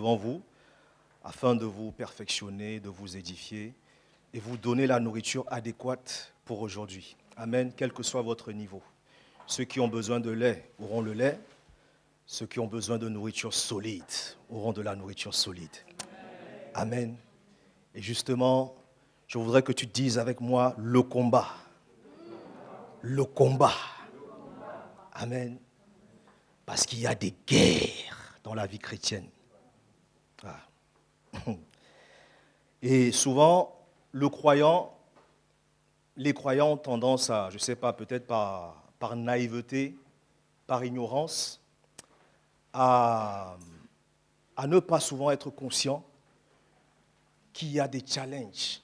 devant vous afin de vous perfectionner, de vous édifier et vous donner la nourriture adéquate pour aujourd'hui. Amen, quel que soit votre niveau. Ceux qui ont besoin de lait auront le lait. Ceux qui ont besoin de nourriture solide auront de la nourriture solide. Amen. Et justement, je voudrais que tu dises avec moi le combat. Le combat. Amen. Parce qu'il y a des guerres dans la vie chrétienne. Ah. Et souvent, les croyants ont tendance à, je ne sais pas, peut-être par naïveté, par ignorance, à ne pas souvent être conscients qu'il y a des challenges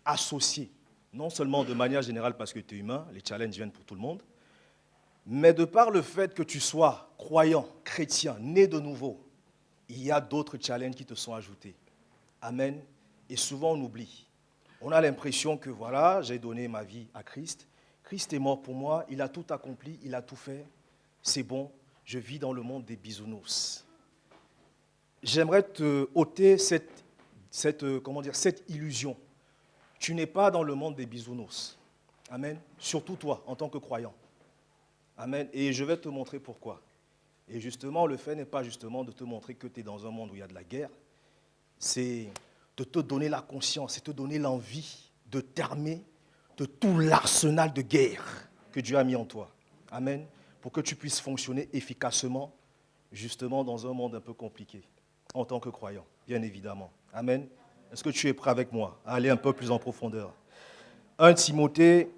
associés, non seulement de manière générale parce que tu es humain, les challenges viennent pour tout le monde, mais de par le fait que tu sois croyant, chrétien, né de nouveau, il y a d'autres challenges qui te sont ajoutés. Amen. Et souvent on oublie. On a l'impression que voilà, j'ai donné ma vie à Christ. Christ est mort pour moi, il a tout accompli, il a tout fait. C'est bon, je vis dans le monde des bisounours. J'aimerais te ôter cette illusion. Tu n'es pas dans le monde des bisounours. Amen. Surtout toi, en tant que croyant. Amen. Et je vais te montrer pourquoi. Et justement, le fait n'est pas justement de te montrer que tu es dans un monde où il y a de la guerre. C'est de te donner la conscience et te donner l'envie de t'armer de tout l'arsenal de guerre que Dieu a mis en toi. Amen. Pour que tu puisses fonctionner efficacement, justement, dans un monde un peu compliqué, en tant que croyant, bien évidemment. Amen. Est-ce que tu es prêt avec moi à aller un peu plus en profondeur? 1 Timothée,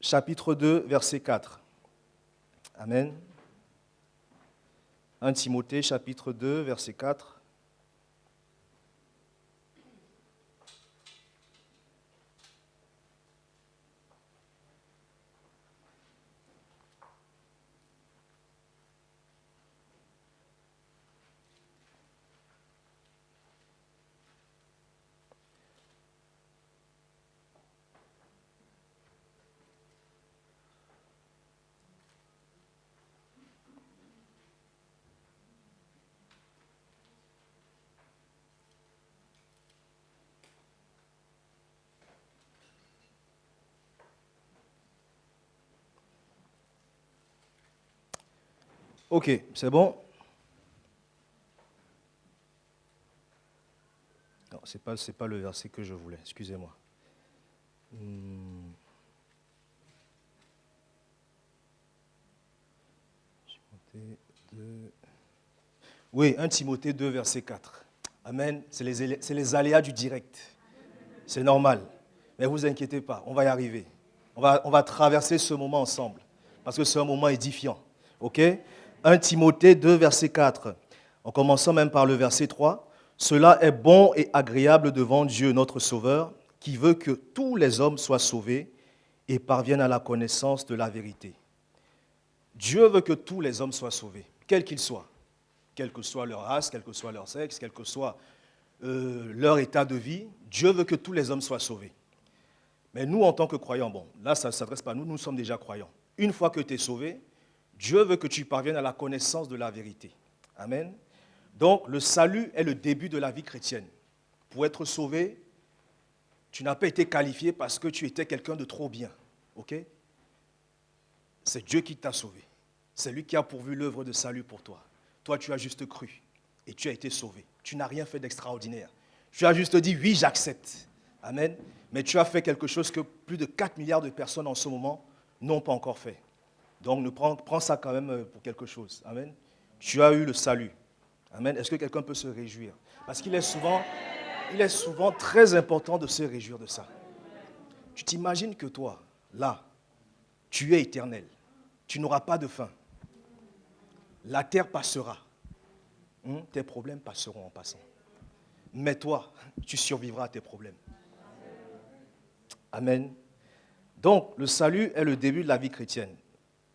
chapitre 2, verset 4. Amen. 1 Timothée, chapitre 2, verset 4. Ok, c'est bon? Non, ce n'est pas le verset que je voulais, excusez-moi. Oui, 1 Timothée 2, verset 4. Amen. C'est les aléas du direct. C'est normal. Mais ne vous inquiétez pas, on va y arriver. On va traverser ce moment ensemble. Parce que c'est un moment édifiant. OK? 1 Timothée 2, verset 4. En commençant même par le verset 3. Cela est bon et agréable devant Dieu, notre Sauveur, qui veut que tous les hommes soient sauvés et parviennent à la connaissance de la vérité. Dieu veut que tous les hommes soient sauvés, quels qu'ils soient. Quelle que soit leur race, quel que soit leur sexe, quel que soit leur état de vie, Dieu veut que tous les hommes soient sauvés. Mais nous, en tant que croyants, bon, là, ça ne s'adresse pas à nous, nous sommes déjà croyants. Une fois que tu es sauvé, Dieu veut que tu parviennes à la connaissance de la vérité. Amen. Donc, le salut est le début de la vie chrétienne. Pour être sauvé, tu n'as pas été qualifié parce que tu étais quelqu'un de trop bien. OK? C'est Dieu qui t'a sauvé. C'est lui qui a pourvu l'œuvre de salut pour toi. Toi, tu as juste cru et tu as été sauvé. Tu n'as rien fait d'extraordinaire. Tu as juste dit, oui, j'accepte. Amen. Mais tu as fait quelque chose que plus de 4 milliards de personnes en ce moment n'ont pas encore fait. Donc, prends ça quand même pour quelque chose. Amen. Tu as eu le salut. Amen. Est-ce que quelqu'un peut se réjouir? Parce qu'il est souvent très important de se réjouir de ça. Tu t'imagines que toi, là, tu es éternel. Tu n'auras pas de fin. La terre passera. Tes problèmes passeront en passant. Mais toi, tu survivras à tes problèmes. Amen. Donc, le salut est le début de la vie chrétienne.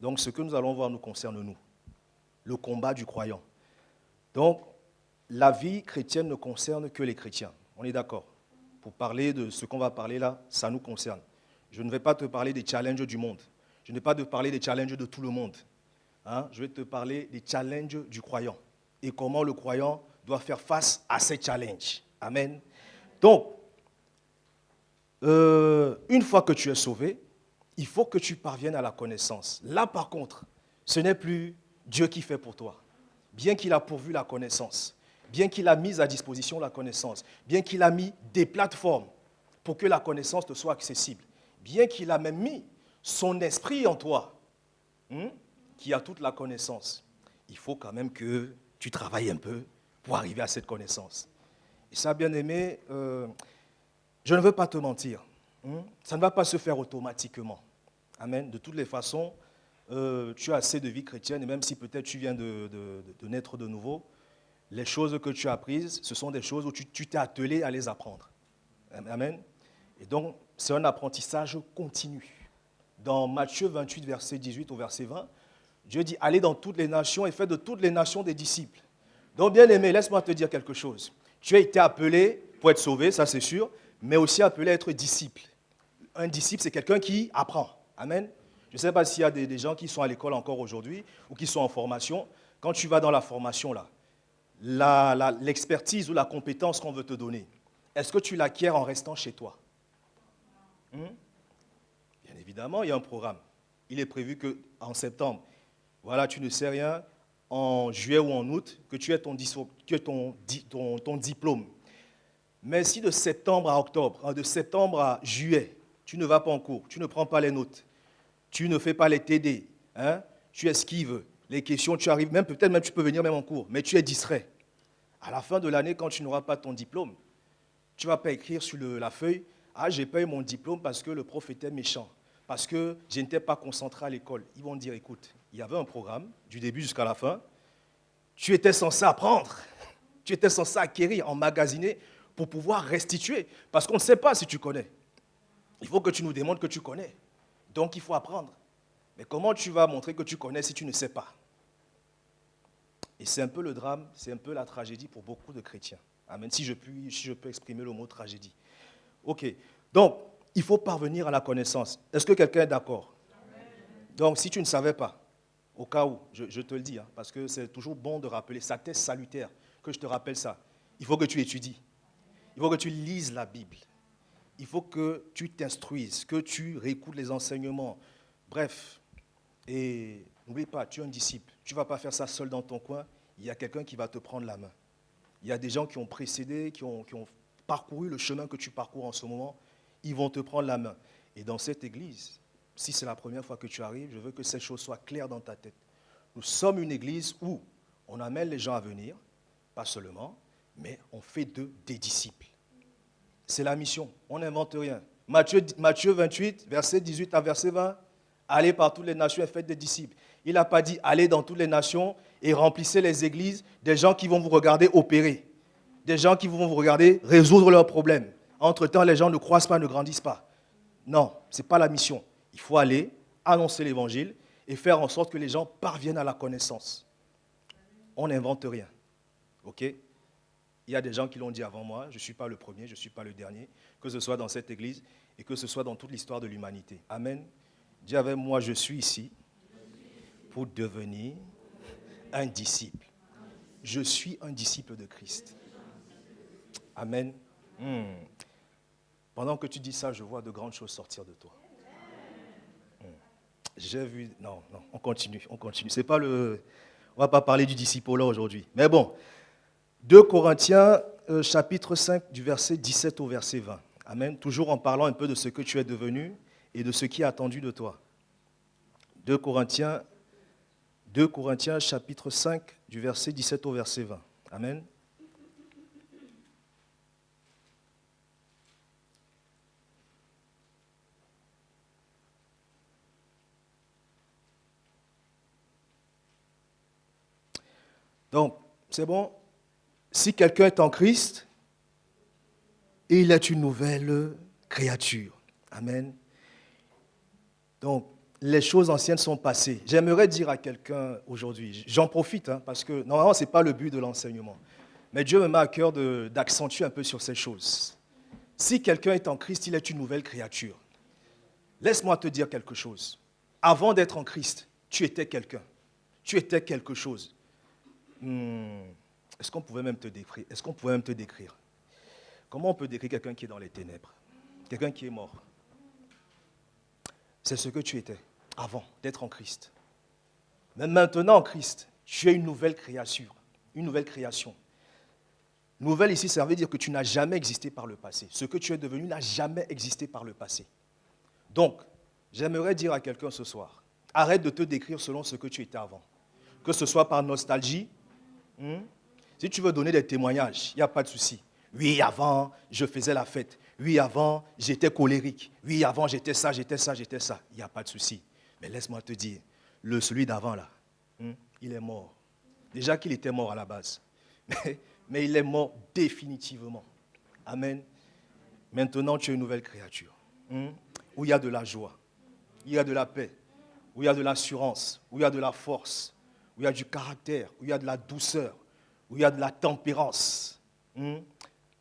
Donc, ce que nous allons voir nous concerne nous. Le combat du croyant. Donc, la vie chrétienne ne concerne que les chrétiens. On est d'accord? Pour parler de ce qu'on va parler là, ça nous concerne. Je ne vais pas te parler des challenges du monde. Je ne vais pas te parler des challenges de tout le monde. Je vais te parler des challenges du croyant et comment le croyant doit faire face à ces challenges. Amen. Donc, une fois que tu es sauvé, il faut que tu parviennes à la connaissance. Là, par contre, ce n'est plus Dieu qui fait pour toi. Bien qu'il a pourvu la connaissance, bien qu'il a mis à disposition la connaissance, bien qu'il a mis des plateformes pour que la connaissance te soit accessible, bien qu'il a même mis son esprit en toi, qui a toute la connaissance, il faut quand même que tu travailles un peu pour arriver à cette connaissance. Et ça, bien aimé, je ne veux pas te mentir. Ça ne va pas se faire automatiquement. Amen. De toutes les façons, tu as assez de vie chrétienne, et même si peut-être tu viens de naître de nouveau, les choses que tu as apprises, ce sont des choses où tu t'es attelé à les apprendre. Amen. Et donc, c'est un apprentissage continu. Dans Matthieu 28, verset 18 au verset 20, Dieu dit, allez dans toutes les nations et faites de toutes les nations des disciples. Donc, bien aimé, laisse-moi te dire quelque chose. Tu as été appelé pour être sauvé, ça c'est sûr, mais aussi appelé à être disciple. Un disciple, c'est quelqu'un qui apprend. Amen. Je ne sais pas s'il y a des gens qui sont à l'école encore aujourd'hui ou qui sont en formation. Quand tu vas dans la formation, là, l'expertise ou la compétence qu'on veut te donner, est-ce que tu l'acquiers en restant chez toi? Bien évidemment, il y a un programme. Il est prévu qu'en septembre, voilà, tu ne sais rien, en juillet ou en août, que tu aies ton diplôme. Mais si de septembre à octobre, de septembre à juillet, tu ne vas pas en cours, tu ne prends pas les notes, tu ne fais pas les TD, tu esquives les questions, tu arrives, peut-être même tu peux venir même en cours, mais tu es distrait. À la fin de l'année, quand tu n'auras pas ton diplôme, tu ne vas pas écrire sur la feuille, « Ah, j'ai pas eu mon diplôme parce que le prof était méchant, parce que je n'étais pas concentré à l'école. » Ils vont dire, écoute, il y avait un programme, du début jusqu'à la fin, tu étais censé apprendre, tu étais censé acquérir, emmagasiner pour pouvoir restituer, parce qu'on ne sait pas si tu connais. Il faut que tu nous démontres que tu connais. Donc, il faut apprendre. Mais comment tu vas montrer que tu connais si tu ne sais pas? Et c'est un peu le drame, c'est un peu la tragédie pour beaucoup de chrétiens. Amen. Si je peux exprimer le mot tragédie. OK. Donc, il faut parvenir à la connaissance. Est-ce que quelqu'un est d'accord? Donc, si tu ne savais pas, au cas où, je te le dis, parce que c'est toujours bon de rappeler, ça t'est salutaire que je te rappelle ça. Il faut que tu étudies. Il faut que tu lises la Bible. Il faut que tu t'instruises, que tu réécoutes les enseignements. Bref, et n'oublie pas, tu es un disciple. Tu ne vas pas faire ça seul dans ton coin. Il y a quelqu'un qui va te prendre la main. Il y a des gens qui ont précédé, qui ont parcouru le chemin que tu parcours en ce moment. Ils vont te prendre la main. Et dans cette église, si c'est la première fois que tu arrives, je veux que cette chose soit claire dans ta tête. Nous sommes une église où on amène les gens à venir, pas seulement, mais on fait d'eux des disciples. C'est la mission, on n'invente rien. Matthieu 28, verset 18 à verset 20, allez par toutes les nations et faites des disciples. Il n'a pas dit allez dans toutes les nations et remplissez les églises des gens qui vont vous regarder opérer, des gens qui vont vous regarder résoudre leurs problèmes. Entre-temps, les gens ne croissent pas, ne grandissent pas. Non, ce n'est pas la mission. Il faut aller annoncer l'évangile et faire en sorte que les gens parviennent à la connaissance. On n'invente rien. OK? Il y a des gens qui l'ont dit avant moi, je ne suis pas le premier, je ne suis pas le dernier, que ce soit dans cette église et que ce soit dans toute l'histoire de l'humanité. Amen. Dis avec moi, je suis ici pour devenir un disciple. Je suis un disciple de Christ. Amen. Pendant que tu dis ça, je vois de grandes choses sortir de toi. J'ai vu... Non, on continue. C'est pas on ne va pas parler du disciple là aujourd'hui. Mais bon, 2 Corinthiens, chapitre 5, du verset 17 au verset 20. Amen. Toujours en parlant un peu de ce que tu es devenu et de ce qui est attendu de toi. 2 Corinthiens, chapitre 5, du verset 17 au verset 20. Amen. Donc, c'est bon. Si quelqu'un est en Christ, il est une nouvelle créature. Amen. Donc, les choses anciennes sont passées. J'aimerais dire à quelqu'un aujourd'hui, j'en profite, parce que normalement, ce n'est pas le but de l'enseignement. Mais Dieu me met à cœur d'accentuer un peu sur ces choses. Si quelqu'un est en Christ, il est une nouvelle créature. Laisse-moi te dire quelque chose. Avant d'être en Christ, tu étais quelqu'un. Tu étais quelque chose. Est-ce qu'on pouvait même te décrire? Est-ce qu'on pouvait même te décrire? Comment on peut décrire quelqu'un qui est dans les ténèbres? Quelqu'un qui est mort. C'est ce que tu étais avant d'être en Christ. Mais maintenant en Christ, tu es une nouvelle créature. Une nouvelle création. Nouvelle ici, ça veut dire que tu n'as jamais existé par le passé. Ce que tu es devenu n'a jamais existé par le passé. Donc, j'aimerais dire à quelqu'un ce soir, arrête de te décrire selon ce que tu étais avant. Que ce soit par nostalgie. Si tu veux donner des témoignages, il n'y a pas de souci. Oui, avant, je faisais la fête. Oui, avant, j'étais colérique. Oui, avant, j'étais ça, j'étais ça, j'étais ça. Il n'y a pas de souci. Mais laisse-moi te dire, celui d'avant, là, il est mort. Déjà qu'il était mort à la base. Mais il est mort définitivement. Amen. Maintenant, tu es une nouvelle créature. Où il y a de la joie, où il y a de la paix, où il y a de l'assurance, où il y a de la force, où il y a du caractère, où il y a de la douceur, où il y a de la tempérance.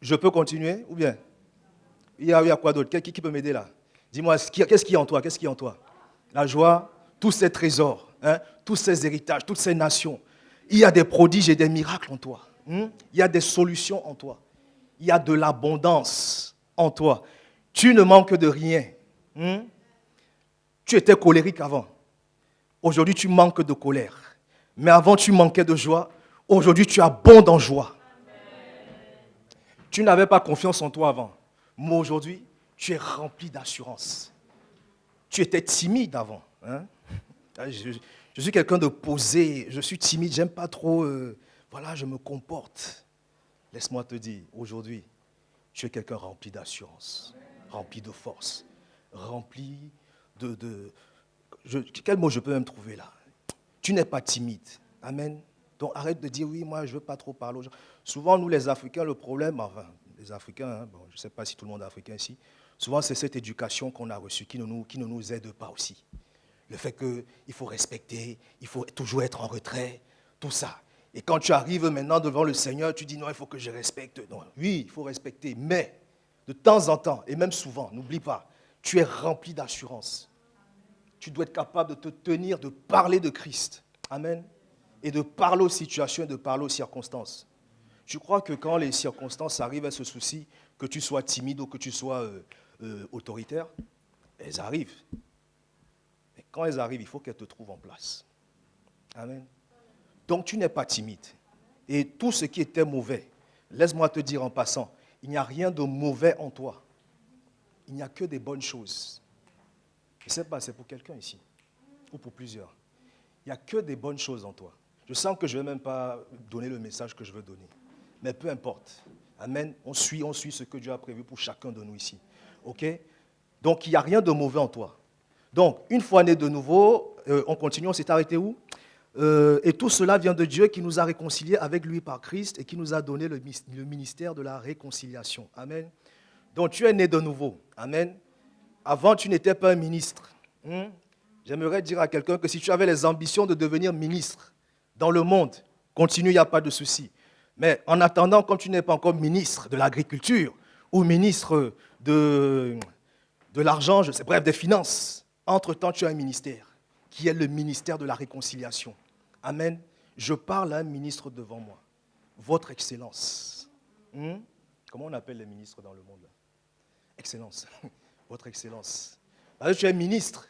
Je peux continuer ou bien? Il y a quoi d'autre? Qui peut m'aider là? Dis-moi, qu'est-ce qui est en toi? Qu'est-ce qui est en toi? La joie, tous ces trésors, tous ces héritages, toutes ces nations. Il y a des prodiges et des miracles en toi. Il y a des solutions en toi. Il y a de l'abondance en toi. Tu ne manques de rien. Tu étais colérique avant. Aujourd'hui, tu manques de colère. Mais avant, tu manquais de joie. Aujourd'hui, tu abondes en joie. Tu n'avais pas confiance en toi avant. Mais aujourd'hui, tu es rempli d'assurance. Tu étais timide avant. Je suis quelqu'un de posé. Je suis timide. J'aime pas trop. Voilà, je me comporte. Laisse-moi te dire, aujourd'hui, tu es quelqu'un rempli d'assurance, rempli de force, rempli quel mot je peux même trouver là? Tu n'es pas timide. Amen. Donc arrête de dire, oui, moi je ne veux pas trop parler aux gens. Souvent, nous les Africains, le problème, enfin, les Africains, bon, je ne sais pas si tout le monde est africain ici, souvent c'est cette éducation qu'on a reçue qui ne nous aide pas aussi. Le fait qu'il faut respecter, il faut toujours être en retrait, tout ça. Et quand tu arrives maintenant devant le Seigneur, tu dis non, il faut que je respecte. Non, oui, il faut respecter, mais de temps en temps, et même souvent, n'oublie pas, tu es rempli d'assurance. Tu dois être capable de te tenir, de parler de Christ. Amen. Et de parler aux situations et de parler aux circonstances. Je crois que quand les circonstances arrivent à ce souci, que tu sois timide ou que tu sois autoritaire, elles arrivent. Mais quand elles arrivent, il faut qu'elles te trouvent en place. Amen. Donc tu n'es pas timide. Et tout ce qui était mauvais, laisse-moi te dire en passant, il n'y a rien de mauvais en toi. Il n'y a que des bonnes choses. Je ne sais pas, c'est pour quelqu'un ici, ou pour plusieurs. Il n'y a que des bonnes choses en toi. Je sens que je ne vais même pas donner le message que je veux donner. Mais peu importe. Amen. On suit ce que Dieu a prévu pour chacun de nous ici. OK? Donc il n'y a rien de mauvais en toi. Donc, une fois né de nouveau, on continue, on s'est arrêté où? Et tout cela vient de Dieu qui nous a réconciliés avec lui par Christ et qui nous a donné le ministère de la réconciliation. Amen. Donc tu es né de nouveau. Amen. Avant, tu n'étais pas un ministre. J'aimerais dire à quelqu'un que si tu avais les ambitions de devenir ministre dans le monde, continue, il n'y a pas de souci. Mais en attendant, comme tu n'es pas encore ministre de l'agriculture ou ministre de l'argent, bref, des finances, entre-temps, tu as un ministère qui est le ministère de la réconciliation. Amen. Je parle à un ministre devant moi. Votre Excellence. Comment on appelle les ministres dans le monde là? Excellence. Votre Excellence. Parce que tu es ministre.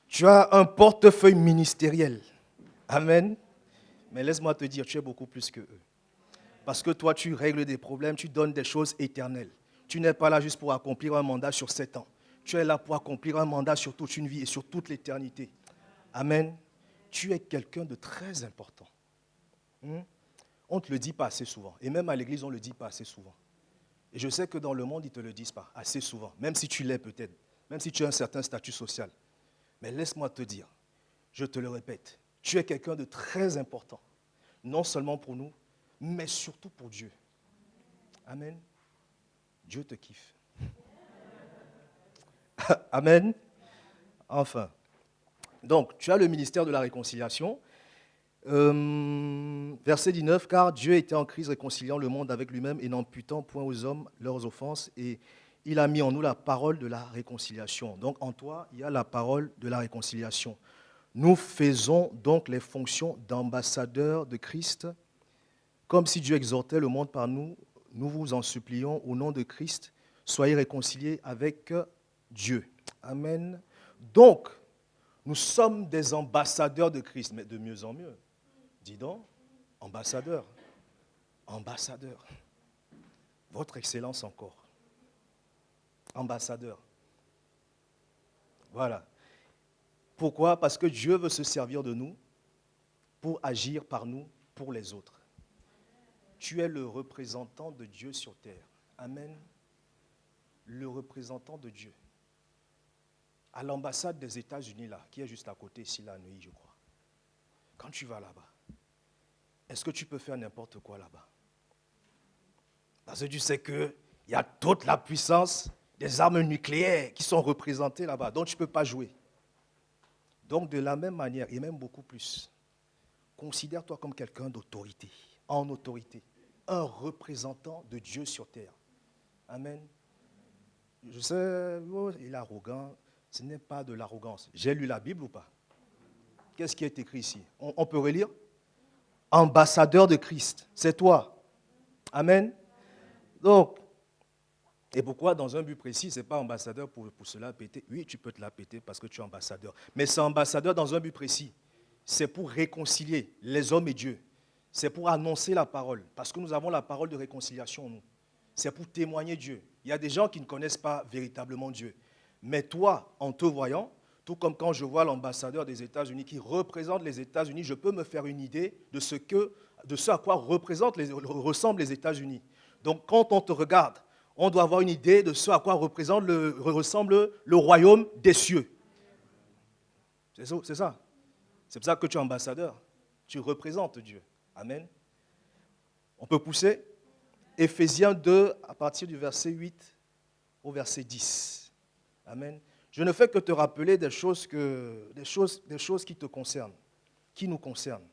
Tu as un portefeuille ministériel. Amen. Mais laisse-moi te dire, tu es beaucoup plus que eux. Parce que toi, tu règles des problèmes, tu donnes des choses éternelles. Tu n'es pas là juste pour accomplir un mandat sur 7 ans. Tu es là pour accomplir un mandat sur toute une vie et sur toute l'éternité. Amen. Tu es quelqu'un de très important. On ne te le dit pas assez souvent. Et même à l'église, on ne le dit pas assez souvent. Et je sais que dans le monde, ils ne te le disent pas assez souvent. Même si tu l'es peut-être. Même si tu as un certain statut social. Mais laisse-moi te dire, je te le répète, tu es quelqu'un de très important. Non seulement pour nous, mais surtout pour Dieu. Amen. Dieu te kiffe. Amen. Enfin. Donc, tu as le ministère de la réconciliation. Verset 19, car Dieu était en Christ réconciliant le monde avec lui-même et n'imputant point aux hommes leurs offenses. Et il a mis en nous la parole de la réconciliation. Donc, en toi, il y a la parole de la réconciliation. Nous faisons donc les fonctions d'ambassadeurs de Christ Comme si Dieu exhortait le monde par nous, nous vous en supplions au nom de Christ, soyez réconciliés avec Dieu. Amen. Donc, nous sommes des ambassadeurs de Christ, mais de mieux en mieux. Dis donc, ambassadeur, ambassadeur. Votre Excellence encore. Ambassadeur. Voilà. Pourquoi? Parce que Dieu veut se servir de nous pour agir par nous pour les autres. Tu es le représentant de Dieu sur terre. Amen. Le représentant de Dieu. À l'ambassade des États-Unis, là, qui est juste à côté ici, là, à Neuilly, je crois. Quand tu vas là-bas, est-ce que tu peux faire n'importe quoi là-bas? Parce que tu sais qu'il y a toute la puissance des armes nucléaires qui sont représentées là-bas, donc tu ne peux pas jouer. Donc de la même manière, et même beaucoup plus, considère-toi comme quelqu'un d'autorité, en autorité, un représentant de Dieu sur terre. Amen. Je sais, oh, il est arrogant, ce n'est pas de l'arrogance. J'ai lu la Bible ou pas? Qu'est-ce qui est écrit ici? On peut relire? Ambassadeur de Christ, c'est toi. Amen. Donc, et pourquoi dans un but précis, ce n'est pas ambassadeur pour se la péter? Oui, tu peux te la péter parce que tu es ambassadeur. Mais c'est ambassadeur dans un but précis. C'est pour réconcilier les hommes et Dieu. C'est pour annoncer la parole. Parce que nous avons la parole de réconciliation en nous. C'est pour témoigner Dieu. Il y a des gens qui ne connaissent pas véritablement Dieu. Mais toi, en te voyant, tout comme quand je vois l'ambassadeur des États-Unis qui représente les États-Unis, je peux me faire une idée de ce à quoi ressemblent les États-Unis. Donc quand on te regarde, on doit avoir une idée de ce à quoi ressemble le royaume des cieux. C'est ça. C'est pour ça que tu es ambassadeur. Tu représentes Dieu. Amen. On peut pousser Éphésiens 2 à partir du verset 8 au verset 10. Amen. Je ne fais que te rappeler des choses qui te concernent, qui nous concernent.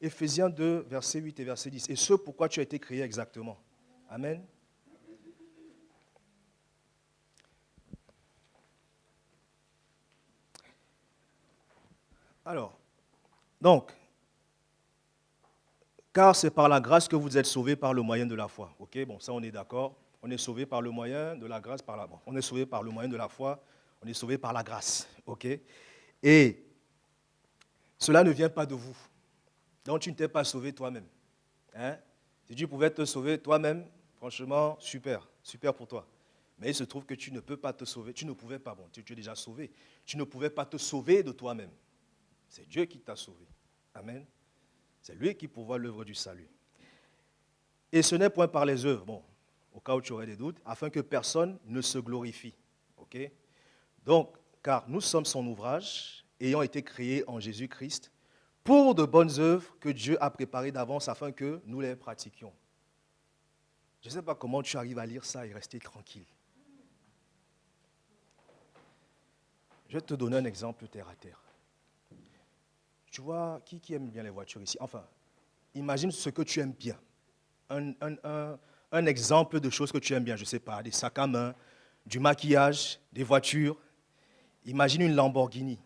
Éphésiens 2, verset 8 et verset 10. Et ce pourquoi tu as été créé exactement. Amen. Alors, donc, car c'est par la grâce que vous êtes sauvés par le moyen de la foi. Ok, bon, ça on est d'accord. On est sauvé par le moyen de la grâce, on est sauvé par le moyen de la foi. On est sauvé par la grâce. Ok. Et cela ne vient pas de vous. Donc tu ne t'es pas sauvé toi-même. Hein? Si tu pouvais te sauver toi-même, franchement, super, super pour toi. Mais il se trouve que tu ne peux pas te sauver. Tu ne pouvais pas, bon, tu es déjà sauvé. Tu ne pouvais pas te sauver de toi-même. C'est Dieu qui t'a sauvé. Amen. C'est lui qui pourvoit l'œuvre du salut. Et ce n'est point par les œuvres, bon, au cas où tu aurais des doutes, afin que personne ne se glorifie. Ok? Donc, car nous sommes son ouvrage, ayant été créés en Jésus-Christ, pour de bonnes œuvres que Dieu a préparées d'avance afin que nous les pratiquions. Je ne sais pas comment tu arrives à lire ça et rester tranquille. Je vais te donner un exemple terre à terre. Tu vois, qui aime bien les voitures ici? Enfin, imagine ce que tu aimes bien. Un exemple de choses que tu aimes bien, je ne sais pas, des sacs à main, du maquillage, des voitures. Imagine une Lamborghini.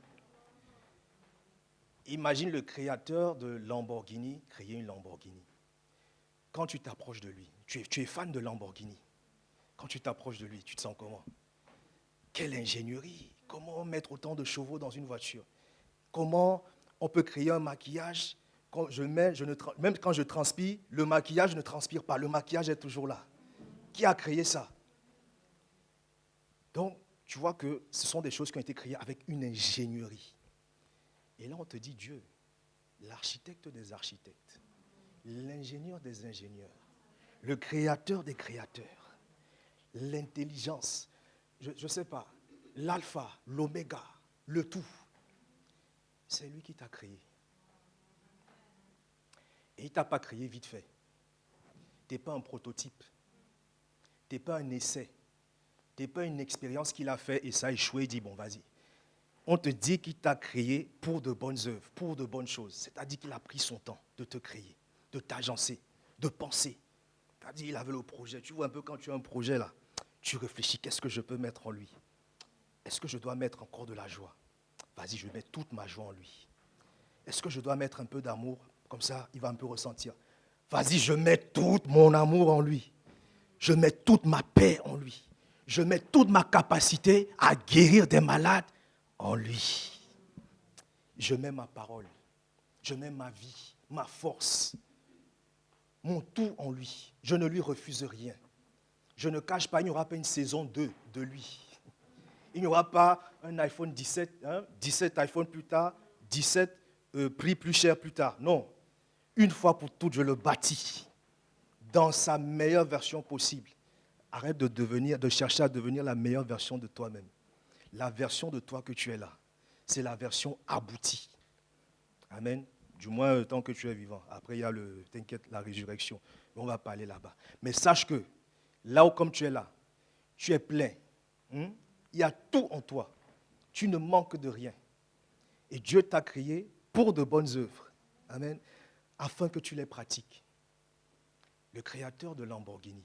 Imagine le créateur de Lamborghini créer une Lamborghini. Quand tu t'approches de lui, tu es fan de Lamborghini. Quand tu t'approches de lui, tu te sens comment? Quelle ingénierie! Comment mettre autant de chevaux dans une voiture? Comment on peut créer un maquillage? Même quand je transpire, le maquillage ne transpire pas. Le maquillage est toujours là. Qui a créé ça? Donc, tu vois que ce sont des choses qui ont été créées avec une ingénierie. Et là, on te dit Dieu, l'architecte des architectes, l'ingénieur des ingénieurs, le créateur des créateurs, l'intelligence, je ne sais pas, l'alpha, l'oméga, le tout. C'est lui qui t'a créé. Et il ne t'a pas créé vite fait. Tu n'es pas un prototype. Tu n'es pas un essai. Tu n'es pas une expérience qu'il a fait et ça a échoué, il dit bon, vas-y. On te dit qu'il t'a créé pour de bonnes œuvres, pour de bonnes choses. C'est-à-dire qu'il a pris son temps de te créer, de t'agencer, de penser. C'est-à-dire qu'il avait le projet. Tu vois un peu quand tu as un projet là, tu réfléchis, qu'est-ce que je peux mettre en lui? Est-ce que je dois mettre encore de la joie? Vas-y, je vais mettre toute ma joie en lui. Est-ce que je dois mettre un peu d'amour? Comme ça, il va un peu ressentir. Vas-y, je mets tout mon amour en lui. Je mets toute ma paix en lui. Je mets toute ma capacité à guérir des malades en lui. Je mets ma parole. Je mets ma vie, ma force, mon tout en lui. Je ne lui refuse rien. Je ne cache pas, il n'y aura pas une saison 2 de lui. Il n'y aura pas un iPhone 17, 17 iPhone plus tard, 17 prix plus cher plus tard. Non. Une fois pour toutes, je le bâtis dans sa meilleure version possible. Arrête de chercher à devenir la meilleure version de toi-même. La version de toi que tu es là, c'est la version aboutie. Amen. Du moins, tant que tu es vivant. Après, il y a t'inquiète, la résurrection. On va pas aller là-bas. Mais sache que, là où comme tu es là, tu es plein. Il y a tout en toi. Tu ne manques de rien. Et Dieu t'a créé pour de bonnes œuvres. Amen. Afin que tu les pratiques. Le créateur de Lamborghini,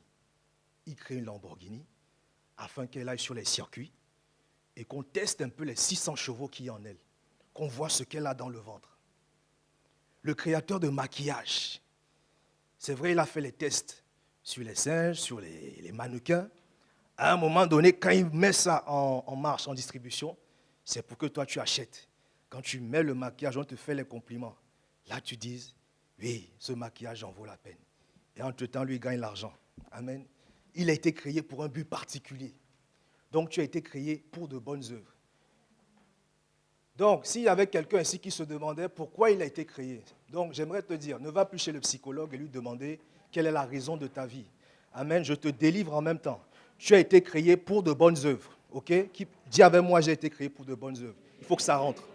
il crée une Lamborghini afin qu'elle aille sur les circuits et qu'on teste un peu les 600 chevaux qu'il y a en elle. Qu'on voit ce qu'elle a dans le ventre. Le créateur de maquillage, c'est vrai, il a fait les tests sur les singes, sur les mannequins. À un moment donné, quand il met ça en marche, en distribution, c'est pour que toi tu achètes. Quand tu mets le maquillage, on te fait les compliments. Là, tu dis, oui, ce maquillage en vaut la peine. Et entre-temps, lui, il gagne l'argent. Amen. Il a été créé pour un but particulier. Donc, tu as été créé pour de bonnes œuvres. Donc, s'il y avait quelqu'un ici qui se demandait pourquoi il a été créé, donc j'aimerais te dire, ne va plus chez le psychologue et lui demander quelle est la raison de ta vie. Amen, je te délivre en même temps. Tu as été créé pour de bonnes œuvres. Ok? Dis avec moi, j'ai été créé pour de bonnes œuvres. Il faut que ça rentre.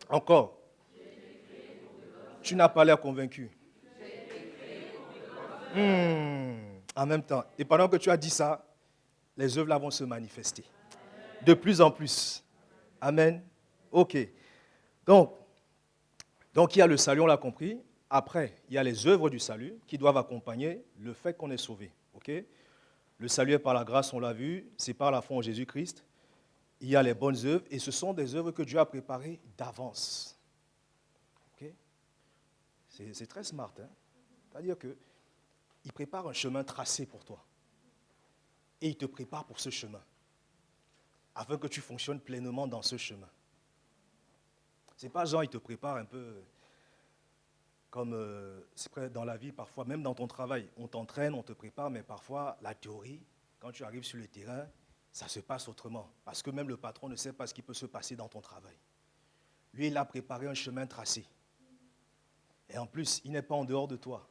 Encore. Tu n'as pas l'air convaincu. En même temps. Et pendant que tu as dit ça, les œuvres là vont se manifester. De plus en plus. Amen. Ok. Donc, il y a le salut, on l'a compris. Après, il y a les œuvres du salut qui doivent accompagner le fait qu'on est sauvé. Ok? Le salut est par la grâce, on l'a vu, c'est par la foi en Jésus-Christ. Il y a les bonnes œuvres et ce sont des œuvres que Dieu a préparées d'avance. Ok? C'est très smart. Hein? C'est-à-dire qu'il prépare un chemin tracé pour toi. Et il te prépare pour ce chemin. Afin que tu fonctionnes pleinement dans ce chemin. Ce n'est pas genre, il te prépare un peu comme c'est vrai dans la vie, parfois, même dans ton travail. On t'entraîne, on te prépare, mais parfois, la théorie, quand tu arrives sur le terrain, ça se passe autrement. Parce que même le patron ne sait pas ce qui peut se passer dans ton travail. Lui, il a préparé un chemin tracé. Et en plus, il n'est pas en dehors de toi.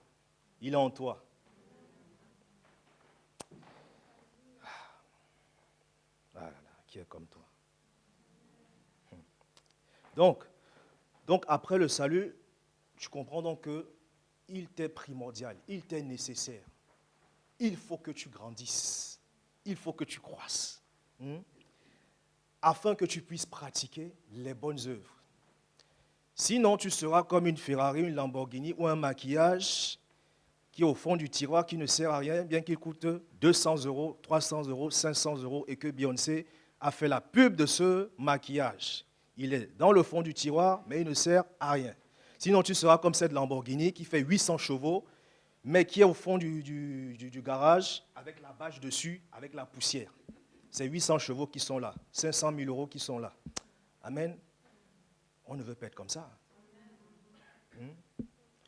Il est en toi. Ah là là, qui est comme toi. Donc après le salut, tu comprends donc qu'il t'est primordial, il t'est nécessaire. Il faut que tu grandisses. Il faut que tu croisses. Afin que tu puisses pratiquer les bonnes œuvres. Sinon, tu seras comme une Ferrari, une Lamborghini ou un maquillage qui est au fond du tiroir, qui ne sert à rien, bien qu'il coûte 200 €, 300 €, 500 € et que Beyoncé a fait la pub de ce maquillage. Il est dans le fond du tiroir, mais il ne sert à rien. Sinon, tu seras comme cette Lamborghini qui fait 800 chevaux, mais qui est au fond du garage, avec la bâche dessus, avec la poussière. C'est 800 chevaux qui sont là, 500 000 € qui sont là. Amen. On ne veut pas être comme ça.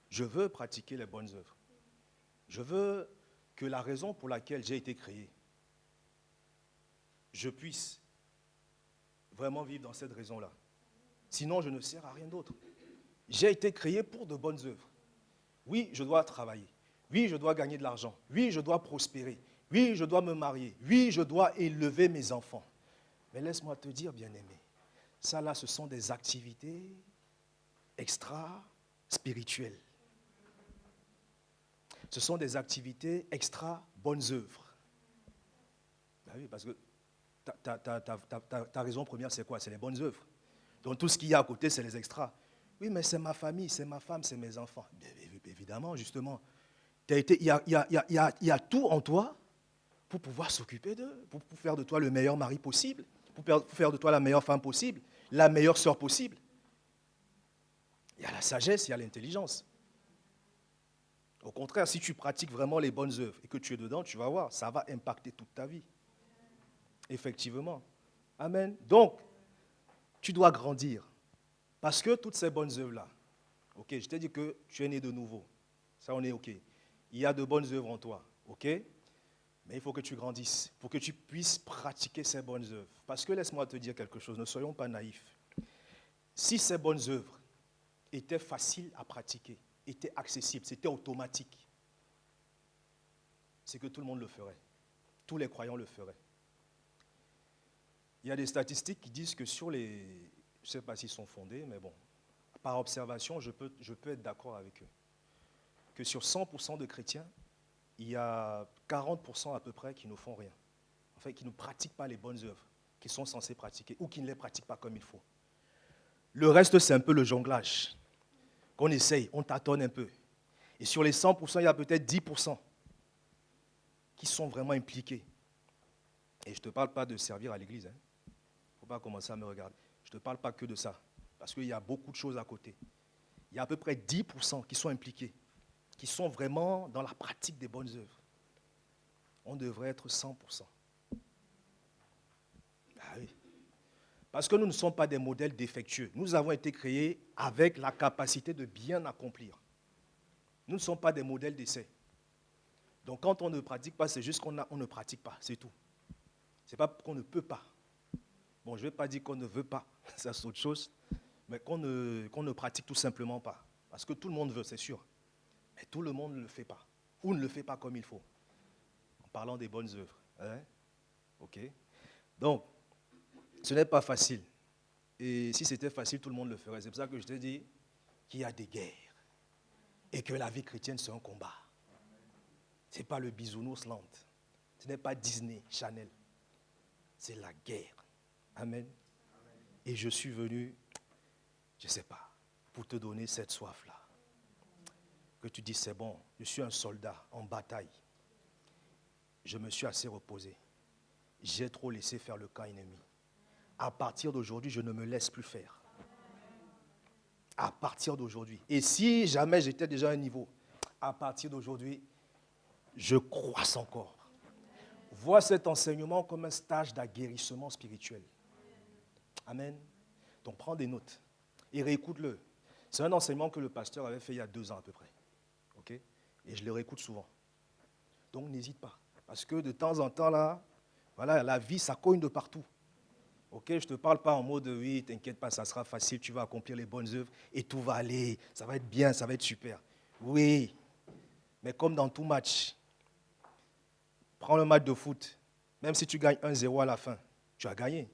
Je veux pratiquer les bonnes œuvres. Je veux que la raison pour laquelle j'ai été créé, je puisse vraiment vivre dans cette raison-là. Sinon, je ne sers à rien d'autre. J'ai été créé pour de bonnes œuvres. Oui, je dois travailler. Oui, je dois gagner de l'argent. Oui, je dois prospérer. Oui, je dois me marier. Oui, je dois élever mes enfants. Mais laisse-moi te dire, bien-aimé, ça là, ce sont des activités extra-spirituelles. Ce sont des activités extra-bonnes œuvres. Ben oui, parce que ta raison première, c'est quoi? C'est les bonnes œuvres. Donc tout ce qu'il y a à côté, c'est les extras. Oui, mais c'est ma famille, c'est ma femme, c'est mes enfants. Bien, évidemment, justement. Il y a tout en toi pour pouvoir s'occuper d'eux, pour faire de toi le meilleur mari possible, pour faire de toi la meilleure femme possible, la meilleure sœur possible. Il y a la sagesse, il y a l'intelligence. Au contraire, si tu pratiques vraiment les bonnes œuvres et que tu es dedans, tu vas voir, ça va impacter toute ta vie. Effectivement. Amen. Donc, tu dois grandir. Parce que toutes ces bonnes œuvres-là, ok, je t'ai dit que tu es né de nouveau. Ça, on est ok. Il y a de bonnes œuvres en toi, ok? Mais il faut que tu grandisses pour que tu puisses pratiquer ces bonnes œuvres. Parce que laisse-moi te dire quelque chose, ne soyons pas naïfs. Si ces bonnes œuvres étaient faciles à pratiquer, étaient accessibles, c'était automatique, c'est que tout le monde le ferait. Tous les croyants le feraient. Il y a des statistiques qui disent que sur les... Je ne sais pas s'ils sont fondés, mais bon, par observation, je peux être d'accord avec eux. Que sur 100% de chrétiens, il y a 40% à peu près qui ne font rien. En fait, qui ne pratiquent pas les bonnes œuvres qu'ils sont censés pratiquer ou qui ne les pratiquent pas comme il faut. Le reste, c'est un peu le jonglage. Qu'on essaye, on tâtonne un peu. Et sur les 100%, il y a peut-être 10% qui sont vraiment impliqués. Et je ne te parle pas de servir à l'église. Il ne faut pas commencer à me regarder. Je ne te parle pas que de ça. Parce qu'il y a beaucoup de choses à côté. Il y a à peu près 10% qui sont impliqués, qui sont vraiment dans la pratique des bonnes œuvres. On devrait être 100%. Ah oui. Parce que nous ne sommes pas des modèles défectueux. Nous avons été créés avec la capacité de bien accomplir. Nous ne sommes pas des modèles d'essai. Donc quand on ne pratique pas, c'est juste qu'on ne pratique pas, c'est tout. Ce n'est pas qu'on ne peut pas. Bon, je ne vais pas dire qu'on ne veut pas, ça c'est autre chose, mais qu'on ne pratique tout simplement pas. Parce que tout le monde veut, c'est sûr. Mais tout le monde ne le fait pas. Ou ne le fait pas comme il faut. En parlant des bonnes œuvres. Hein? OK? Donc, ce n'est pas facile. Et si c'était facile, tout le monde le ferait. C'est pour ça que je te dis qu'il y a des guerres. Et que la vie chrétienne, c'est un combat. Ce n'est pas le bisounours lente. Ce n'est pas Disney, Chanel. C'est la guerre. Amen. Et je suis venu, je ne sais pas, pour te donner cette soif-là. Que tu dis, c'est bon, je suis un soldat en bataille. Je me suis assez reposé. J'ai trop laissé faire le camp ennemi. À partir d'aujourd'hui, je ne me laisse plus faire. À partir d'aujourd'hui. Et si jamais j'étais déjà à un niveau, à partir d'aujourd'hui, je croisse encore. Vois cet enseignement comme un stage d'aguerrissement spirituel. Amen. Donc prends des notes et réécoute-le. C'est un enseignement que le pasteur avait fait il y a 2 ans à peu près. Okay? Et je le réécoute souvent. Donc n'hésite pas. Parce que de temps en temps, là, voilà, la vie, ça cogne de partout. Ok, je ne te parle pas en mode oui, t'inquiète pas, ça sera facile, tu vas accomplir les bonnes œuvres et tout va aller, ça va être bien, ça va être super. Oui, mais comme dans tout match, prends le match de foot, même si tu gagnes 1-0 à la fin, tu as gagné.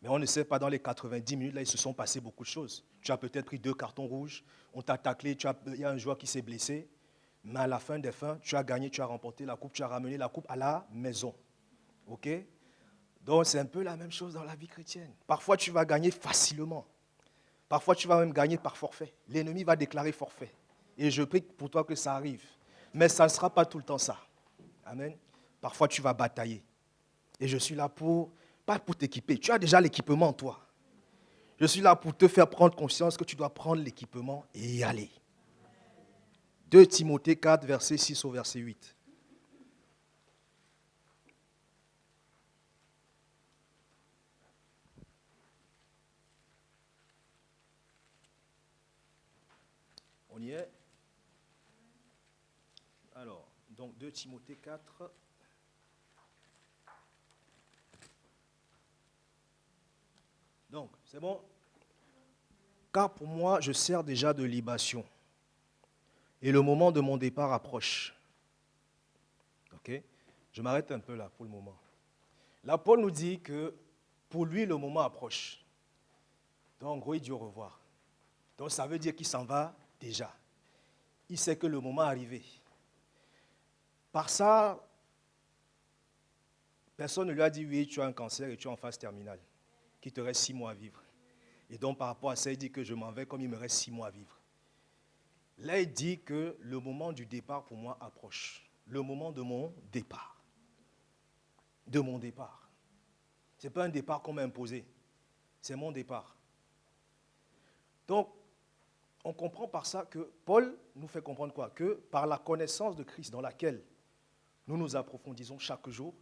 Mais on ne sait pas, dans les 90 minutes, là, il se sont passées beaucoup de choses. Tu as peut-être pris 2 cartons rouges, on t'a taclé, il y a un joueur qui s'est blessé, mais à la fin des fins, tu as gagné, tu as remporté la coupe, tu as ramené la coupe à la maison. Ok? Donc c'est un peu la même chose dans la vie chrétienne. Parfois tu vas gagner facilement. Parfois tu vas même gagner par forfait. L'ennemi va déclarer forfait. Et je prie pour toi que ça arrive. Mais ça ne sera pas tout le temps ça. Amen. Parfois tu vas batailler. Et je suis là pas pour t'équiper. Tu as déjà l'équipement en toi. Je suis là pour te faire prendre conscience que tu dois prendre l'équipement et y aller. 2 Timothée 4, verset 6 au verset 8. On y est? Alors, donc 2 Timothée 4. Donc, c'est bon? Car pour moi, je sers déjà de libation. Et le moment de mon départ approche. Ok? Je m'arrête un peu là pour le moment. Là, Paul nous dit que pour lui, le moment approche. Donc, en gros, il dit au revoir. Donc, ça veut dire qu'il s'en va déjà. Il sait que le moment est arrivé. Par ça, personne ne lui a dit, oui, tu as un cancer et tu es en phase terminale, qu'il te reste 6 mois à vivre. Et donc, par rapport à ça, il dit que je m'en vais comme il me reste 6 mois à vivre. Là, il dit que le moment du départ pour moi approche. Le moment de mon départ. De mon départ. Ce n'est pas un départ qu'on m'a imposé. C'est mon départ. Donc, on comprend par ça que Paul nous fait comprendre quoi? Que par la connaissance de Christ dans laquelle nous nous approfondissons chaque jour,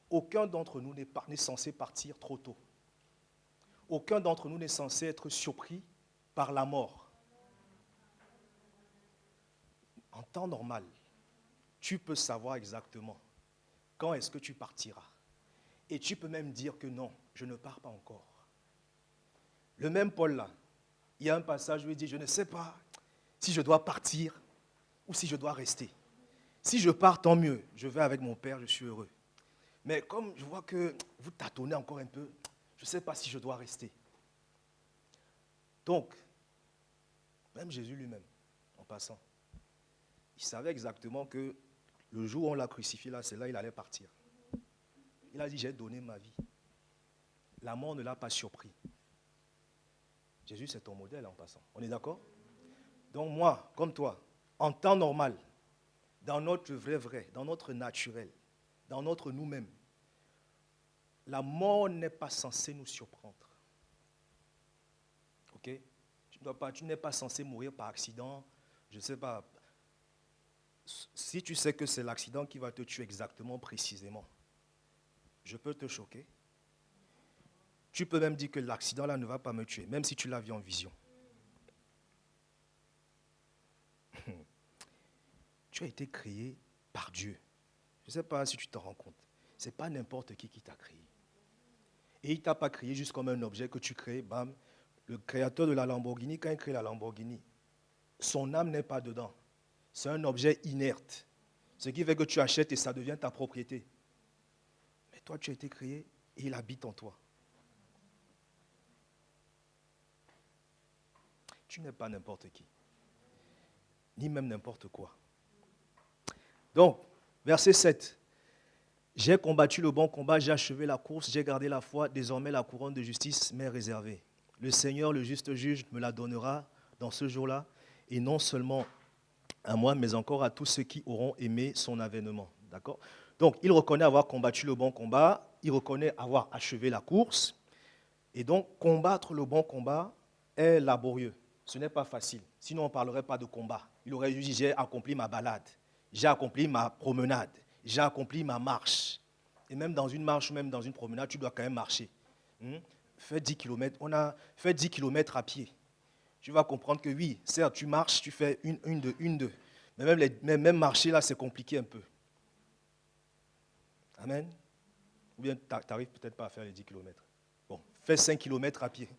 aucun d'entre nous n'est censé partir trop tôt. Aucun d'entre nous n'est censé être surpris par la mort. En temps normal, tu peux savoir exactement quand est-ce que tu partiras. Et tu peux même dire que non, je ne pars pas encore. Le même Paul là, il y a un passage où il dit, je ne sais pas si je dois partir ou si je dois rester. Si je pars, tant mieux, je vais avec mon Père, je suis heureux. Mais comme je vois que vous tâtonnez encore un peu, je ne sais pas si je dois rester. Donc, même Jésus lui-même, en passant, il savait exactement que le jour où on l'a crucifié, là, c'est là il allait partir. Il a dit, j'ai donné ma vie. La mort ne l'a pas surpris. Jésus, c'est ton modèle en passant. On est d'accord? Donc moi, comme toi, en temps normal, dans notre vrai, dans notre naturel, dans notre nous-mêmes, la mort n'est pas censée nous surprendre. Ok? Tu n'es pas censé mourir par accident, je ne sais pas. Si tu sais que c'est l'accident qui va te tuer exactement, précisément, je peux te choquer. Tu peux même dire que l'accident là ne va pas me tuer, même si tu l'as vu en vision. Tu as été créé par Dieu. Je ne sais pas si tu te rends compte. Ce n'est pas n'importe qui t'a créé. Et il ne t'a pas créé juste comme un objet que tu crées, bam. Le créateur de la Lamborghini, quand il crée la Lamborghini, son âme n'est pas dedans. C'est un objet inerte. Ce qui fait que tu achètes et ça devient ta propriété. Mais toi, tu as été créé et il habite en toi. Tu n'es pas n'importe qui, ni même n'importe quoi. Donc, verset 7. J'ai combattu le bon combat, j'ai achevé la course, j'ai gardé la foi, désormais la couronne de justice m'est réservée. Le Seigneur, le juste juge, me la donnera dans ce jour-là, et non seulement à moi, mais encore à tous ceux qui auront aimé son avènement. D'accord? Donc, il reconnaît avoir combattu le bon combat, il reconnaît avoir achevé la course, et donc combattre le bon combat est laborieux. Ce n'est pas facile. Sinon, on ne parlerait pas de combat. Il aurait dit, j'ai accompli ma balade, j'ai accompli ma promenade, j'ai accompli ma marche. Et même dans une marche, même dans une promenade, tu dois quand même marcher. Fais 10 km, fait 10 km à pied. Tu vas comprendre que oui, certes, tu marches, tu fais une, deux. Mais même marcher là, c'est compliqué un peu. Amen. Ou bien tu n'arrives peut-être pas à faire les 10 km. Bon, fais 5 km à pied.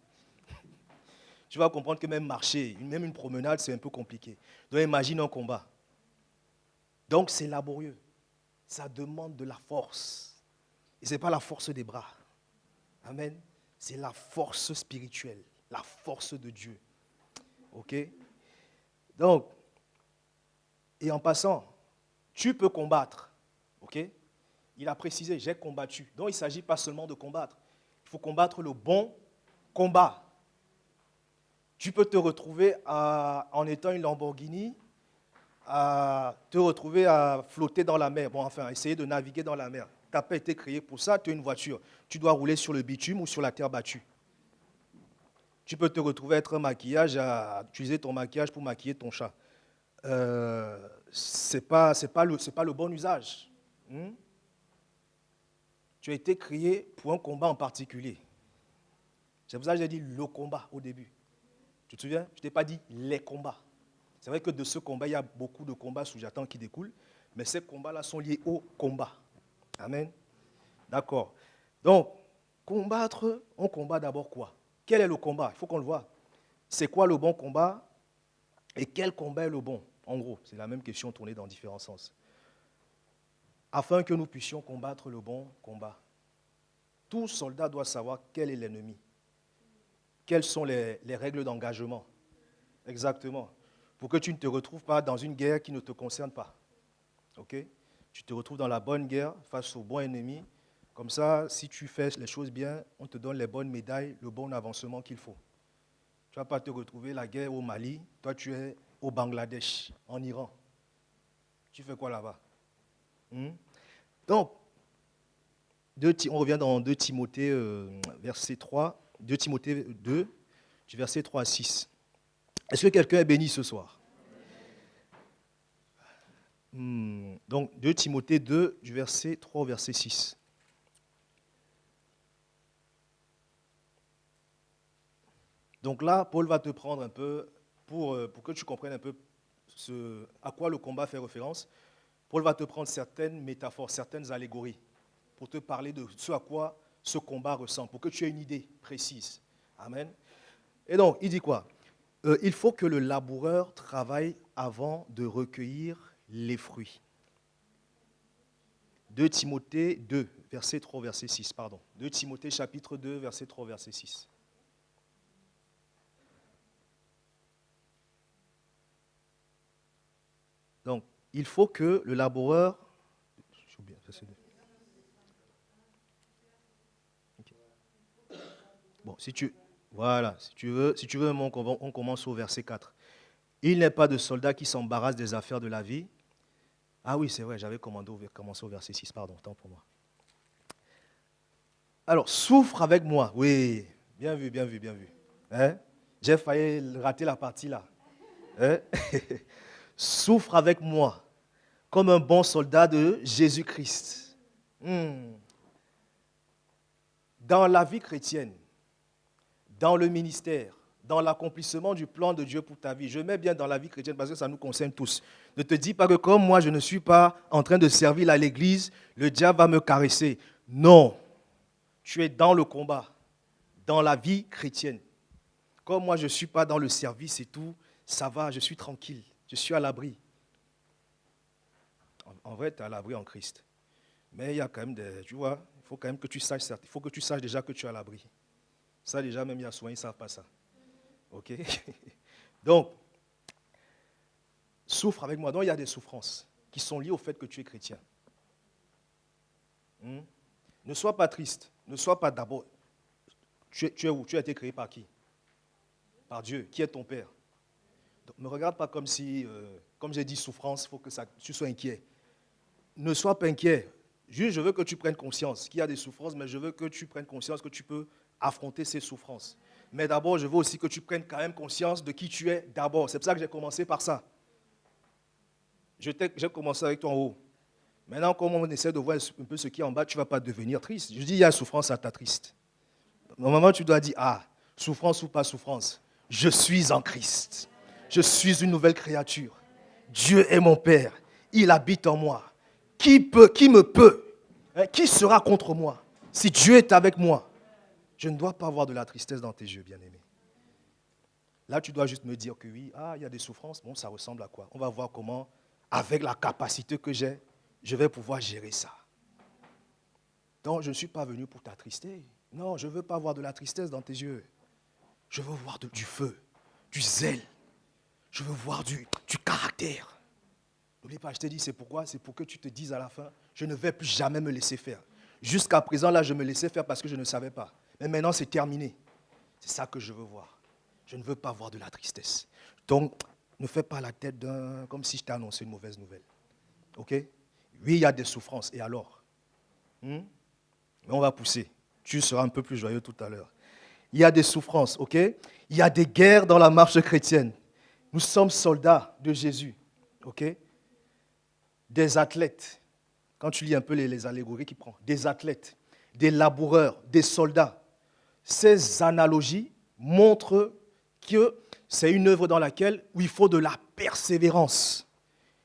Tu vas comprendre que même marcher, même une promenade, c'est un peu compliqué. Donc imagine un combat. Donc c'est laborieux. Ça demande de la force. Et ce n'est pas la force des bras. Amen. C'est la force spirituelle, la force de Dieu. Ok? Donc, et en passant, tu peux combattre. Ok? Il a précisé, j'ai combattu. Donc il ne s'agit pas seulement de combattre. Il faut combattre le bon combat. Tu peux te retrouver en étant une Lamborghini, à te retrouver à flotter dans la mer. Bon, enfin, essayer de naviguer dans la mer. Tu n'as pas été créé pour ça, tu es une voiture. Tu dois rouler sur le bitume ou sur la terre battue. Tu peux te retrouver à être un maquillage, à utiliser ton maquillage pour maquiller ton chat. Ce n'est pas le bon usage. Tu as été créé pour un combat en particulier. C'est pour ça que j'ai dit le combat au début. Tu te souviens? Je ne t'ai pas dit les combats. C'est vrai que de ce combat, il y a beaucoup de combats sous-jacents qui découlent, mais ces combats-là sont liés au combat. Amen. D'accord. Donc, combattre, on combat d'abord quoi? Quel est le combat? Il faut qu'on le voie. C'est quoi le bon combat? Et quel combat est le bon? En gros, c'est la même question tournée dans différents sens. Afin que nous puissions combattre le bon combat, tout soldat doit savoir quel est l'ennemi. Quelles sont les règles d'engagement? Exactement. Pour que tu ne te retrouves pas dans une guerre qui ne te concerne pas. Ok? Tu te retrouves dans la bonne guerre face au bon ennemi. Comme ça, si tu fais les choses bien, on te donne les bonnes médailles, le bon avancement qu'il faut. Tu ne vas pas te retrouver la guerre au Mali, toi tu es au Bangladesh, en Iran. Tu fais quoi là-bas? Donc, on revient dans 2 Timothée, verset 3, 2 Timothée 2, du verset 3 à 6. Est-ce que quelqu'un est béni ce soir? Donc, 2 Timothée 2, du verset 3 au verset 6. Donc là, Paul va te prendre un peu, pour que tu comprennes un peu à quoi le combat fait référence. Paul va te prendre certaines métaphores, certaines allégories, pour te parler de ce à quoi ce combat ressemble, pour que tu aies une idée précise. Amen. Et donc, il dit quoi? Il faut que le laboureur travaille avant de recueillir les fruits. 2 Timothée 2, verset 3, verset 6, pardon. 2 Timothée chapitre 2, verset 3, verset 6. Donc, il faut que le laboureur... Bon, voilà, si tu veux, on commence au verset 4. Il n'est pas de soldat qui s'embarrasse des affaires de la vie. Ah oui, c'est vrai, j'avais commencé au verset 6, pardon, tant pour moi. Alors, souffre avec moi. Oui, bien vu, bien vu, bien vu. Hein? J'ai failli rater la partie là. Hein? Souffre avec moi comme un bon soldat de Jésus-Christ. Dans la vie chrétienne, dans le ministère, dans l'accomplissement du plan de Dieu pour ta vie. Je mets bien dans la vie chrétienne parce que ça nous concerne tous. Ne te dis pas que comme moi, je ne suis pas en train de servir à l'église, le diable va me caresser. Non, tu es dans le combat, dans la vie chrétienne. Comme moi, je ne suis pas dans le service et tout, ça va, je suis tranquille, je suis à l'abri. En vrai, tu es à l'abri en Christ. Mais il y a quand même tu vois, il faut quand même que tu saches ça. Il faut que tu saches déjà que tu es à l'abri. Ça déjà, même il y a souvent, ils ne savent pas ça. Ok? Donc, souffre avec moi. Donc, il y a des souffrances qui sont liées au fait que tu es chrétien. Ne sois pas triste. Ne sois pas d'abord. Tu es où? Tu as été créé par qui? Par Dieu. Qui est ton Père? Donc, ne regarde pas comme si, comme j'ai dit, souffrance, il faut que tu sois inquiet. Ne sois pas inquiet. Juste, je veux que tu prennes conscience qu'il y a des souffrances, mais je veux que tu prennes conscience que tu peux affronter ces souffrances. Mais d'abord, je veux aussi que tu prennes quand même conscience de qui tu es d'abord. C'est pour ça que j'ai commencé par ça. J'ai commencé avec toi en haut. Maintenant, comme on essaie de voir un peu ce qui est en bas, tu ne vas pas devenir triste. Je dis, il y a souffrance, ça t'attriste. Normalement, tu dois dire, souffrance ou pas souffrance, je suis en Christ. Je suis une nouvelle créature. Dieu est mon Père. Il habite en moi. Qui me peut? Qui sera contre moi? Si Dieu est avec moi, je ne dois pas avoir de la tristesse dans tes yeux, bien-aimé. Là, tu dois juste me dire que oui, il y a des souffrances. Bon, ça ressemble à quoi? On va voir comment, avec la capacité que j'ai, je vais pouvoir gérer ça. Donc, je ne suis pas venu pour t'attrister. Non, je ne veux pas avoir de la tristesse dans tes yeux. Je veux voir du feu, du zèle. Je veux voir du caractère. N'oublie pas, je t'ai dit, c'est pourquoi? C'est pour que tu te dises à la fin, je ne vais plus jamais me laisser faire. Jusqu'à présent, là, je me laissais faire parce que je ne savais pas. Mais maintenant, c'est terminé. C'est ça que je veux voir. Je ne veux pas voir de la tristesse. Donc, ne fais pas la tête comme si je t'ai annoncé une mauvaise nouvelle. OK? Oui, il y a des souffrances. Et alors? Mais on va pousser. Tu seras un peu plus joyeux tout à l'heure. Il y a des souffrances, OK? Il y a des guerres dans la marche chrétienne. Nous sommes soldats de Jésus, OK? Des athlètes. Quand tu lis un peu les allégories qu'il prend, des athlètes, des laboureurs, des soldats. Ces analogies montrent que c'est une œuvre dans laquelle où il faut de la persévérance,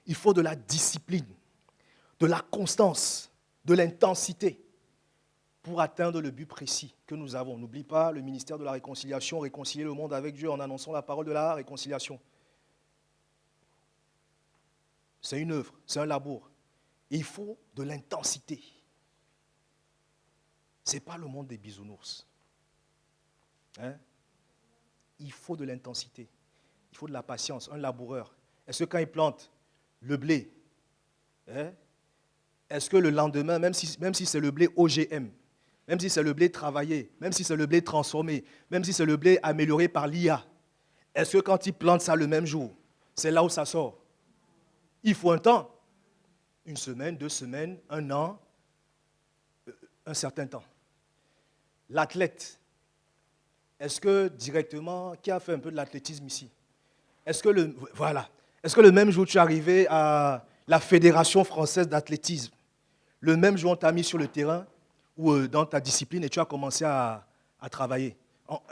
il faut de la discipline, de la constance, de l'intensité pour atteindre le but précis que nous avons. N'oublie pas le ministère de la réconciliation, réconcilier le monde avec Dieu en annonçant la parole de la réconciliation. C'est une œuvre, c'est un labour. Et il faut de l'intensité. Ce n'est pas le monde des bisounours. Il faut de l'intensité. Il faut de la patience. Un laboureur, est-ce que quand il plante le blé, est-ce que le lendemain, même si c'est le blé OGM, même si c'est le blé travaillé, même si c'est le blé transformé, même si c'est le blé amélioré par l'IA, est-ce que quand il plante ça le même jour, c'est là où ça sort? Il faut un temps. 1 semaine, 2 semaines, 1 an, un certain temps. L'athlète, est-ce que directement, qui a fait un peu de l'athlétisme ici? Voilà. Est-ce que le même jour tu es arrivé à la Fédération française d'athlétisme, le même jour on t'a mis sur le terrain ou dans ta discipline et tu as commencé à travailler?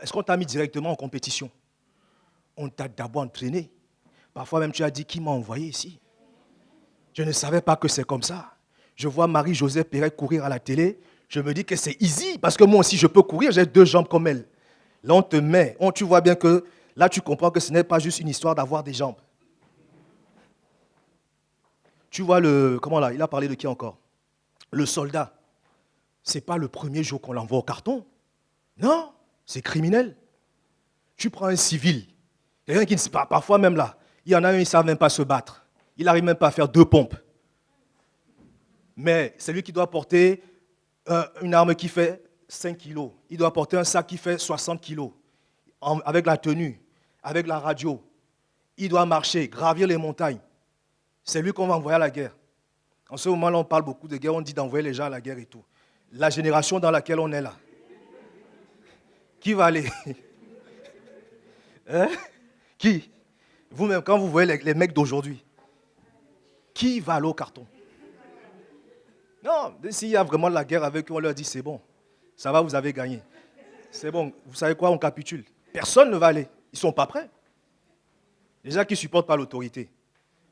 Est-ce qu'on t'a mis directement en compétition? On t'a d'abord entraîné. Parfois même tu as dit, qui m'a envoyé ici? Je ne savais pas que c'est comme ça. Je vois Marie-Josée Perret courir à la télé. Je me dis que c'est easy parce que moi aussi je peux courir, j'ai 2 jambes comme elle. Là on te met, tu vois bien que là tu comprends que ce n'est pas juste une histoire d'avoir des jambes. Tu vois comment là, il a parlé de qui encore? Le soldat. Ce n'est pas le premier jour qu'on l'envoie au carton. Non, c'est criminel. Tu prends un civil, quelqu'un qui ne sait pas, parfois même là, il y en a un, il ne savent même pas se battre. Il n'arrive même pas à faire 2 pompes. Mais c'est lui qui doit porter une arme qui fait 5 kilos. Il doit porter un sac qui fait 60 kilos. Avec la tenue, avec la radio. Il doit marcher, gravir les montagnes. C'est lui qu'on va envoyer à la guerre. En ce moment-là, on parle beaucoup de guerre, on dit d'envoyer les gens à la guerre et tout. La génération dans laquelle on est là, qui va aller? Hein? Qui? Vous-même, quand vous voyez les mecs d'aujourd'hui, qui va aller au carton? Non, s'il y a vraiment la guerre avec eux, on leur dit c'est bon, ça va, vous avez gagné. C'est bon, vous savez quoi, on capitule. Personne ne va aller, ils ne sont pas prêts. Les gens qui ne supportent pas l'autorité.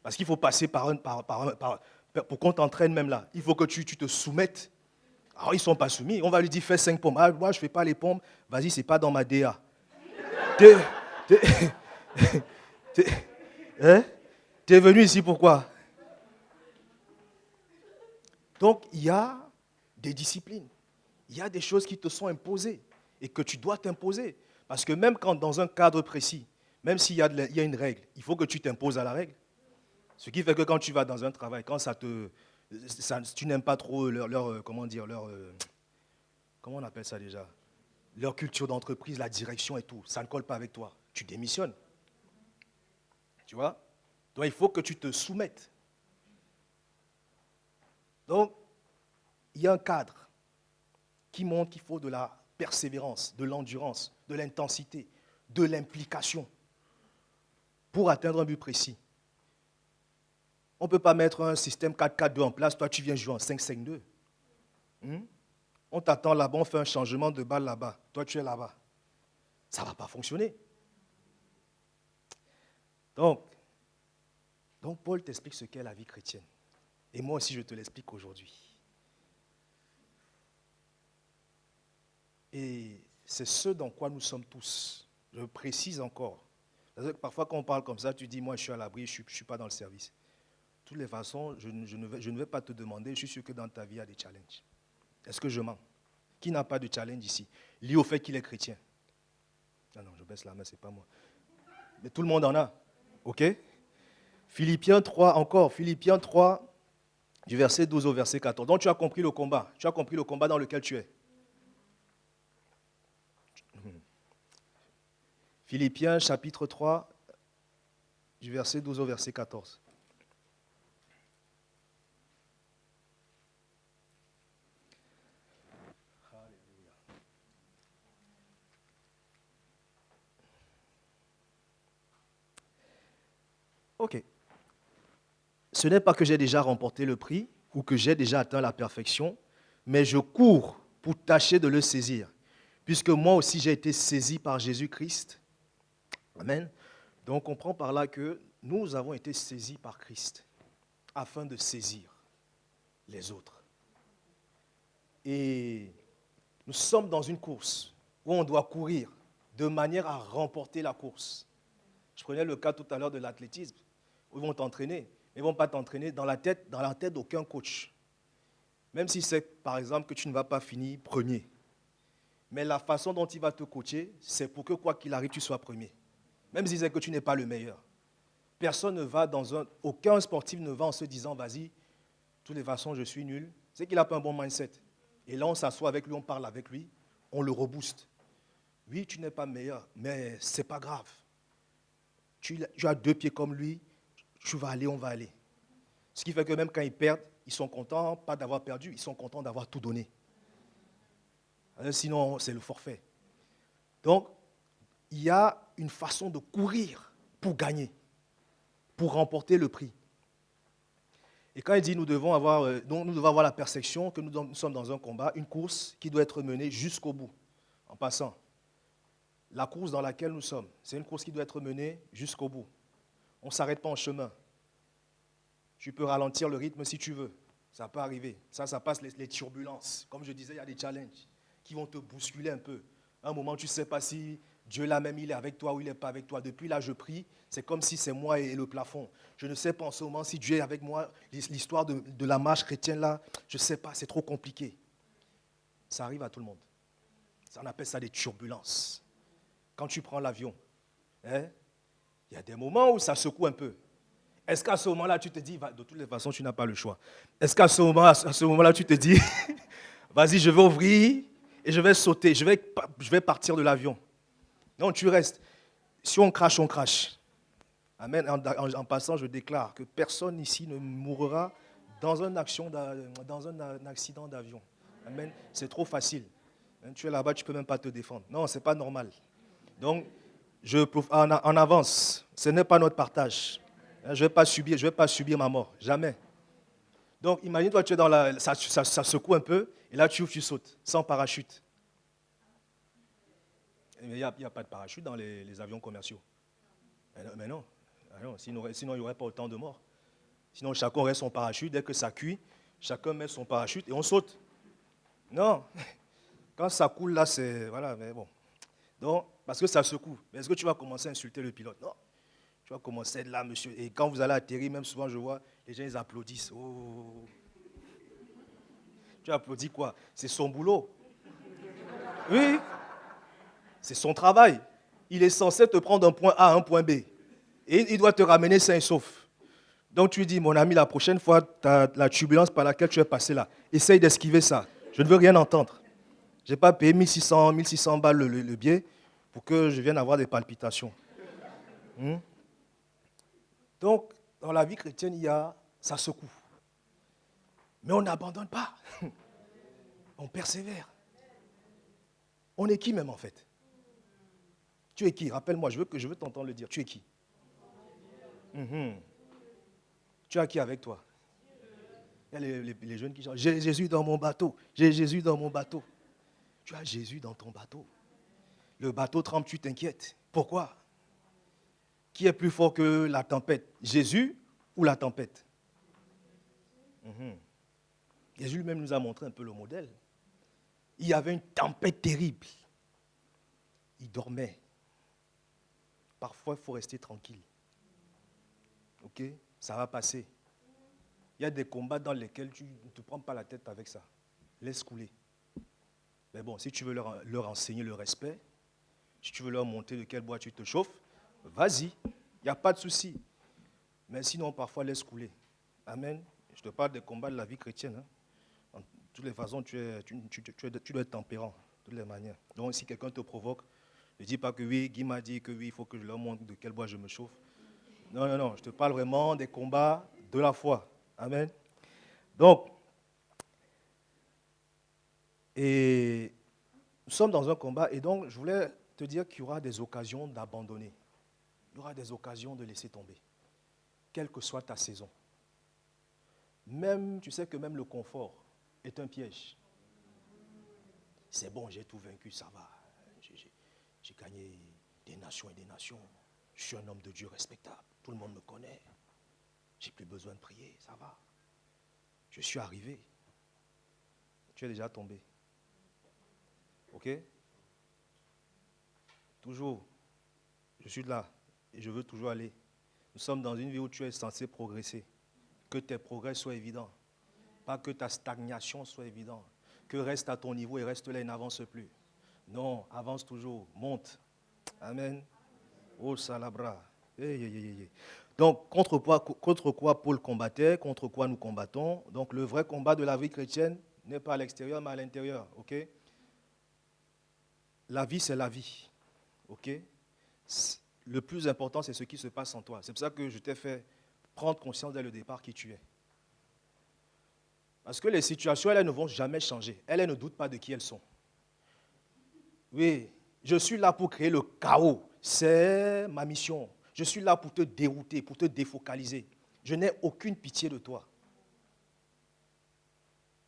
Parce qu'il faut passer pour qu'on t'entraîne même là. Il faut que tu te soumettes. Alors ils ne sont pas soumis, on va lui dire fais 5 pompes. Ah, moi je ne fais pas les pompes, vas-y, ce n'est pas dans ma DA. T'es hein? Venu ici pourquoi? Donc, il y a des disciplines. Il y a des choses qui te sont imposées et que tu dois t'imposer. Parce que même quand dans un cadre précis, même s'il y a une règle, il faut que tu t'imposes à la règle. Ce qui fait que quand tu vas dans un travail, quand tu n'aimes pas trop comment on appelle ça déjà? Leur culture d'entreprise, la direction et tout, ça ne colle pas avec toi. Tu démissionnes. Tu vois? Donc, il faut que tu te soumettes. Donc, il y a un cadre qui montre qu'il faut de la persévérance, de l'endurance, de l'intensité, de l'implication pour atteindre un but précis. On ne peut pas mettre un système 4-4-2 en place, toi tu viens jouer en 5-5-2. On t'attend là-bas, on fait un changement de balle là-bas, toi tu es là-bas. Ça ne va pas fonctionner. Donc Paul t'explique ce qu'est la vie chrétienne. Et moi aussi je te l'explique aujourd'hui. Et c'est ce dans quoi nous sommes tous. Je précise encore. Parce que parfois quand on parle comme ça, tu dis moi je suis à l'abri, je ne suis pas dans le service. De toutes les façons, je ne vais pas te demander, je suis sûr que dans ta vie il y a des challenges. Est-ce que je mens? Qui n'a pas de challenge ici? Lié au fait qu'il est chrétien. Ah non, je baisse la main, ce n'est pas moi. Mais tout le monde en a. Ok? Philippiens 3 encore. Philippiens 3, du verset 12 au verset 14. Donc tu as compris le combat. Tu as compris le combat dans lequel tu es. Philippiens chapitre 3, du verset 12 au verset 14. Ok. Ce n'est pas que j'ai déjà remporté le prix ou que j'ai déjà atteint la perfection, mais je cours pour tâcher de le saisir, puisque moi aussi j'ai été saisi par Jésus-Christ. Amen. Donc on comprend par là que nous avons été saisis par Christ afin de saisir les autres. Et nous sommes dans une course où on doit courir de manière à remporter la course. Je prenais le cas tout à l'heure de l'athlétisme, où ils vont t'entraîner, mais ils ne vont pas t'entraîner dans la tête d'aucun coach. Même si c'est par exemple que tu ne vas pas finir premier. Mais la façon dont il va te coacher, c'est pour que quoi qu'il arrive, tu sois premier. Même si c'est que tu n'es pas le meilleur. Personne ne va aucun sportif ne va en se disant, vas-y, de toutes les façons, je suis nul. C'est qu'il n'a pas un bon mindset. Et là, on s'assoit avec lui, on parle avec lui, on le rebooste. Oui, tu n'es pas meilleur, mais ce n'est pas grave. Tu as 2 pieds comme lui, tu vas aller, on va aller. Ce qui fait que même quand ils perdent, ils sont contents, pas d'avoir perdu, ils sont contents d'avoir tout donné. Sinon, c'est le forfait. Donc, il y a une façon de courir pour gagner, pour remporter le prix. Et quand il dit nous devons avoir la perception que nous sommes dans un combat, une course qui doit être menée jusqu'au bout. En passant, la course dans laquelle nous sommes, c'est une course qui doit être menée jusqu'au bout. On ne s'arrête pas en chemin. Tu peux ralentir le rythme si tu veux. Ça peut arriver. Ça passe les turbulences. Comme je disais, il y a des challenges qui vont te bousculer un peu. À un moment, tu ne sais pas si Dieu là même, il est avec toi ou il n'est pas avec toi. Depuis là, je prie. C'est comme si c'est moi et le plafond. Je ne sais pas en ce moment si Dieu est avec moi. L'histoire de la marche chrétienne là, je ne sais pas, c'est trop compliqué. Ça arrive à tout le monde. On appelle ça des turbulences. Quand tu prends l'avion, il y a des moments où ça secoue un peu. Est-ce qu'à ce moment-là, tu te dis, de toutes les façons, tu n'as pas le choix. Est-ce qu'à ce moment-là, tu te dis, vas-y, je vais ouvrir et je vais sauter, je vais partir de l'avion. Non, tu restes. Si on crache, on crache. Amen. En passant, je déclare que personne ici ne mourra dans un accident d'avion. Amen. C'est trop facile. Tu es là-bas, tu ne peux même pas te défendre. Non, ce n'est pas normal. Donc, en avance, ce n'est pas notre partage. Je ne vais pas subir ma mort. Jamais. Donc, imagine-toi, tu es dans ça secoue un peu, et là, tu ouvres, tu sautes, sans parachute. Mais il n'y a pas de parachute dans les avions commerciaux. Mais non. Sinon, il n'y aurait pas autant de morts. Sinon, chacun aurait son parachute. Dès que ça cuit, chacun met son parachute et on saute. Non. Quand ça coule, là, c'est... Voilà, mais bon. Donc, parce que ça secoue. Mais est-ce que tu vas commencer à insulter le pilote? Non. Tu vas commencer là, monsieur. Et quand vous allez atterrir, même souvent, je vois, les gens, ils applaudissent. Oh. Tu applaudis quoi? C'est son boulot. Oui. C'est son travail. Il est censé te prendre d'un point A à un point B. Et il doit te ramener sain et sauf. Donc tu lui dis, mon ami, la prochaine fois, la turbulence par laquelle tu es passé là, essaye d'esquiver ça. Je ne veux rien entendre. Je n'ai pas payé 1600 balles le billet pour que je vienne avoir des palpitations. Donc, dans la vie chrétienne, ça secoue. Mais on n'abandonne pas. On persévère. On est qui même en fait? Tu es qui? Rappelle-moi, je veux t'entendre le dire. Tu es qui? Tu as qui avec toi? Il y a les jeunes qui chantent. J'ai Jésus dans mon bateau. J'ai Jésus dans mon bateau. Tu as Jésus dans ton bateau. Le bateau tremble, tu t'inquiètes. Pourquoi? Qui est plus fort que la tempête? Jésus ou la tempête? Jésus lui-même nous a montré un peu le modèle. Il y avait une tempête terrible. Il dormait. Parfois, il faut rester tranquille. Ok? Ça va passer. Il y a des combats dans lesquels tu ne te prends pas la tête avec ça. Laisse couler. Mais bon, si tu veux leur enseigner le respect, si tu veux leur montrer de quel bois tu te chauffes, vas-y. Il n'y a pas de souci. Mais sinon, parfois, laisse couler. Amen. Je te parle des combats de la vie chrétienne. De toutes les façons, tu dois être tempérant, de toutes les manières. Donc, si quelqu'un te provoque, ne dis pas que oui, Guy m'a dit que oui, il faut que je leur montre de quel bois je me chauffe. Non. Je te parle vraiment des combats de la foi. Amen. Donc, et nous sommes dans un combat, et donc je voulais te dire qu'il y aura des occasions d'abandonner. Il y aura des occasions de laisser tomber, quelle que soit ta saison. Même, tu sais que même le confort est un piège. C'est bon, j'ai tout vaincu, ça va. J'ai gagné des nations et des nations. Je suis un homme de Dieu respectable. Tout le monde me connaît. J'ai plus besoin de prier, ça va. Je suis arrivé. Tu es déjà tombé. Ok? Toujours, je suis là et je veux toujours aller. Nous sommes dans une vie où tu es censé progresser. Que tes progrès soient évidents. Pas que ta stagnation soit évidente. Que reste à ton niveau et reste là et n'avance plus. Non, avance toujours, monte. Amen. Oh, salabra. Donc, contre quoi Paul combattait, contre quoi nous combattons. Donc, le vrai combat de la vie chrétienne n'est pas à l'extérieur, mais à l'intérieur. Ok? La vie, c'est la vie. Ok? Le plus important, c'est ce qui se passe en toi. C'est pour ça que je t'ai fait prendre conscience dès le départ qui tu es. Parce que les situations, elles ne vont jamais changer. Elles ne doutent pas de qui elles sont. Oui, je suis là pour créer le chaos. C'est ma mission. Je suis là pour te dérouter, pour te défocaliser. Je n'ai aucune pitié de toi.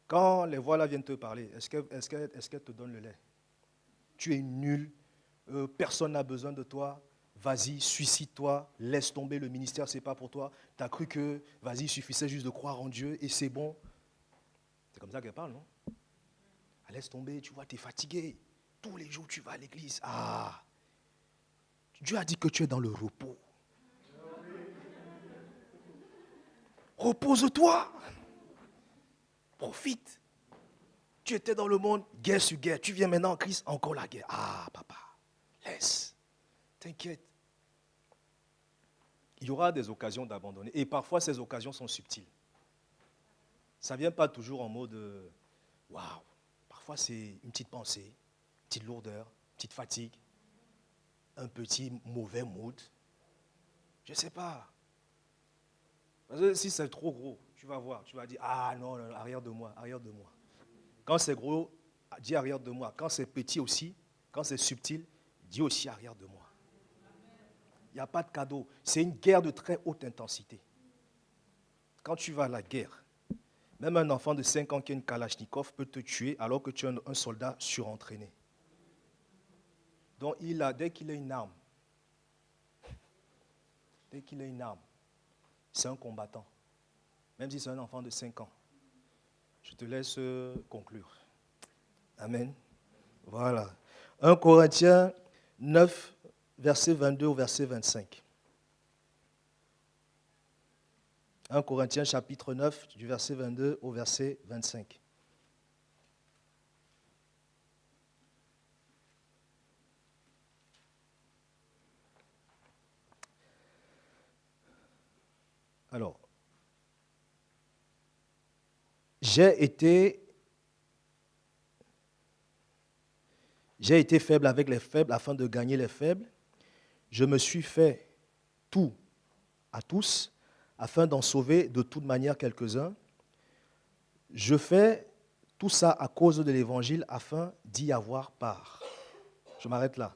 Quand les voix là viennent te parler, est-ce qu'elles te donnent le lait? Tu es nul, personne n'a besoin de toi. Vas-y, suicide-toi, laisse tomber, le ministère, ce n'est pas pour toi. Tu as cru que, vas-y, il suffisait juste de croire en Dieu et c'est bon. C'est comme ça qu'elle parle, non? Ah, laisse tomber, tu vois, tu es fatigué. Tous les jours, tu vas à l'église. Ah, Dieu a dit que tu es dans le repos. Repose-toi. Profite. Tu étais dans le monde, guerre sur guerre. Tu viens maintenant en Christ, encore la guerre. Ah, papa, laisse. T'inquiète. Il y aura des occasions d'abandonner. Et parfois, ces occasions sont subtiles. Ça ne vient pas toujours en mode waouh. Parfois, c'est une petite pensée, une petite lourdeur, une petite fatigue, un petit mauvais mood. Je ne sais pas. Parce que si c'est trop gros, tu vas voir, tu vas dire ah non, non, arrière de moi, arrière de moi. Quand c'est gros, dis arrière de moi. Quand c'est petit aussi, quand c'est subtil, dis aussi arrière de moi. Il n'y a pas de cadeau. C'est une guerre de très haute intensité. Quand tu vas à la guerre, même un enfant de 5 ans qui a une Kalachnikov peut te tuer alors que tu es un soldat surentraîné. Donc dès qu'il a une arme, c'est un combattant. Même si c'est un enfant de 5 ans. Je te laisse conclure. Amen. Voilà. 1 Corinthiens 9, verset 22 au verset 25. 1 Corinthiens chapitre 9, du verset 22 au verset 25. Alors, j'ai été faible avec les faibles afin de gagner les faibles. Je me suis fait tout à tous afin d'en sauver de toute manière quelques-uns. Je fais tout ça à cause de l'évangile afin d'y avoir part. Je m'arrête là.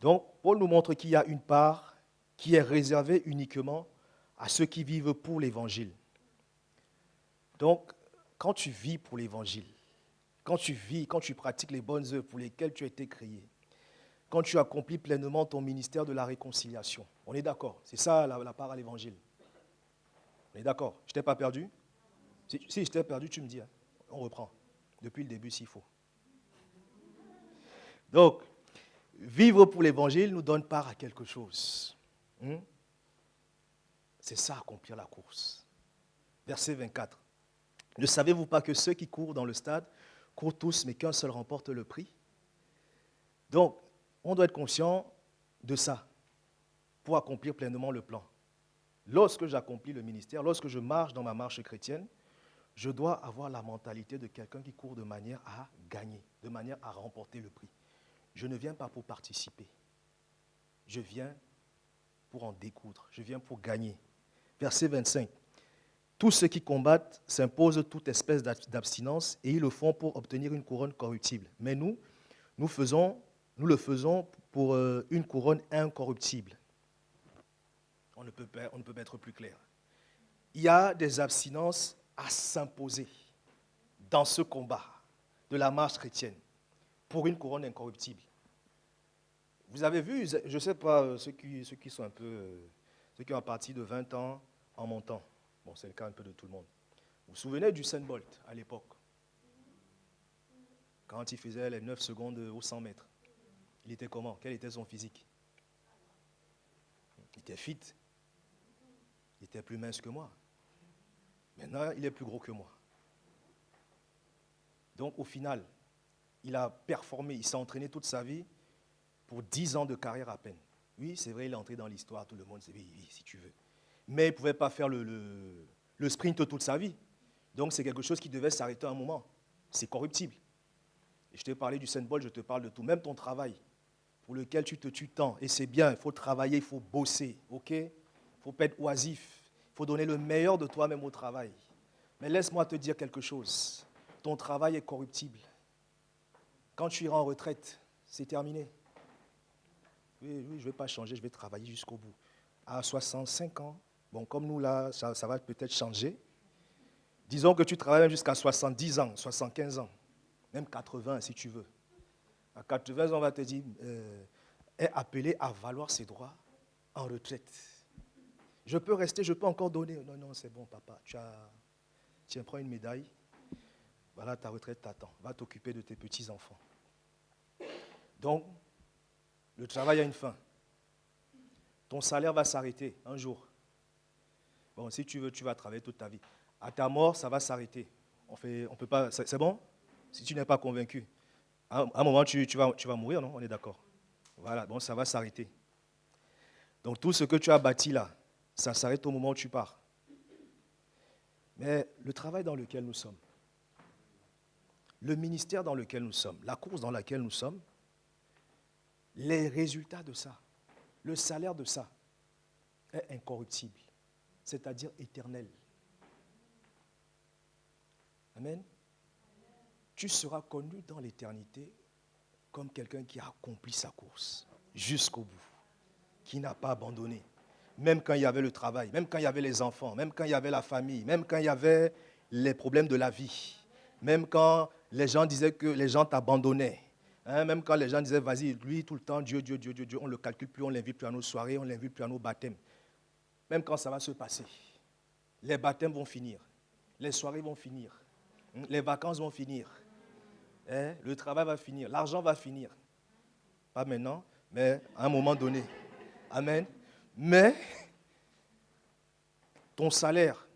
Donc, Paul nous montre qu'il y a une part qui est réservée uniquement à ceux qui vivent pour l'évangile. Donc, quand tu vis pour l'évangile, quand tu pratiques les bonnes œuvres pour lesquelles tu as été créé, quand tu accomplis pleinement ton ministère de la réconciliation, on est d'accord, c'est ça la part à l'évangile. On est d'accord, je ne t'ai pas perdu? Si je t'ai perdu, tu me dis, hein. On reprend, depuis le début s'il faut. Donc, vivre pour l'évangile nous donne part à quelque chose. C'est ça, accomplir la course. Verset 24. Ne savez-vous pas que ceux qui courent dans le stade courent tous, mais qu'un seul remporte le prix? Donc, on doit être conscient de ça pour accomplir pleinement le plan. Lorsque j'accomplis le ministère, lorsque je marche dans ma marche chrétienne, je dois avoir la mentalité de quelqu'un qui court de manière à gagner, de manière à remporter le prix. Je ne viens pas pour participer. Je viens pour en découdre. Je viens pour gagner. Verset 25. Tous ceux qui combattent s'imposent toute espèce d'abstinence et ils le font pour obtenir une couronne corruptible. Mais nous le faisons pour une couronne incorruptible. On ne peut pas être plus clair. Il y a des abstinences à s'imposer dans ce combat de la marche chrétienne pour une couronne incorruptible. Vous avez vu, je ne sais pas, ceux qui sont un peu, ceux qui ont à partir de 20 ans en montant. Bon, c'est le cas un peu de tout le monde. Vous vous souvenez du Usain Bolt à l'époque? Quand il faisait les 9 secondes aux 100 mètres. Il était comment? Quel était son physique? Il était fit. Il était plus mince que moi. Maintenant, il est plus gros que moi. Donc, au final, il a performé, il s'est entraîné toute sa vie pour 10 ans de carrière à peine. Oui, c'est vrai, il est entré dans l'histoire, tout le monde sait, oui, si tu veux. Mais il ne pouvait pas faire le sprint toute sa vie. Donc, c'est quelque chose qui devait s'arrêter à un moment. C'est corruptible. Et je t'ai parlé du Usain Bolt, je te parle de tout. Même ton travail, pour lequel tu te tues tant. Et c'est bien, il faut travailler, il faut bosser, ok? Il ne faut pas être oisif. Il faut donner le meilleur de toi-même au travail. Mais laisse-moi te dire quelque chose. Ton travail est corruptible. Quand tu iras en retraite, c'est terminé. Oui, je ne vais pas changer, je vais travailler jusqu'au bout. à 65 ans, bon, comme nous là, ça va peut-être changer. Disons que tu travailles même jusqu'à 70 ans, 75 ans, même 80 si tu veux. À 80 ans, on va te dire, est appelé à valoir ses droits en retraite. Je peux rester, je peux encore donner. Non, non, c'est bon, papa. Tiens, prends une médaille. Voilà, ta retraite t'attend. Va t'occuper de tes petits-enfants. Donc, le travail a une fin. Ton salaire va s'arrêter un jour. Bon, si tu veux, tu vas travailler toute ta vie. À ta mort, ça va s'arrêter. On peut pas. C'est bon? Si tu n'es pas convaincu. À un moment, tu vas mourir, non? On est d'accord. Voilà, bon, ça va s'arrêter. Donc, tout ce que tu as bâti là, ça s'arrête au moment où tu pars. Mais le travail dans lequel nous sommes, le ministère dans lequel nous sommes, la course dans laquelle nous sommes, les résultats de ça, le salaire de ça est incorruptible, c'est-à-dire éternel. Amen. Tu seras connu dans l'éternité comme quelqu'un qui a accompli sa course jusqu'au bout, qui n'a pas abandonné. Même quand il y avait le travail, même quand il y avait les enfants, même quand il y avait la famille, même quand il y avait les problèmes de la vie, même quand les gens disaient que les gens t'abandonnaient, même quand les gens disaient, vas-y, lui, tout le temps, Dieu, Dieu, Dieu, Dieu, Dieu, on ne le calcule plus, on ne l'invite plus à nos soirées, on ne l'invite plus à nos baptêmes. Même quand ça va se passer, les baptêmes vont finir, les soirées vont finir, les vacances vont finir, le travail va finir, l'argent va finir. Pas maintenant, mais à un moment donné. Amen. Mais ton salaire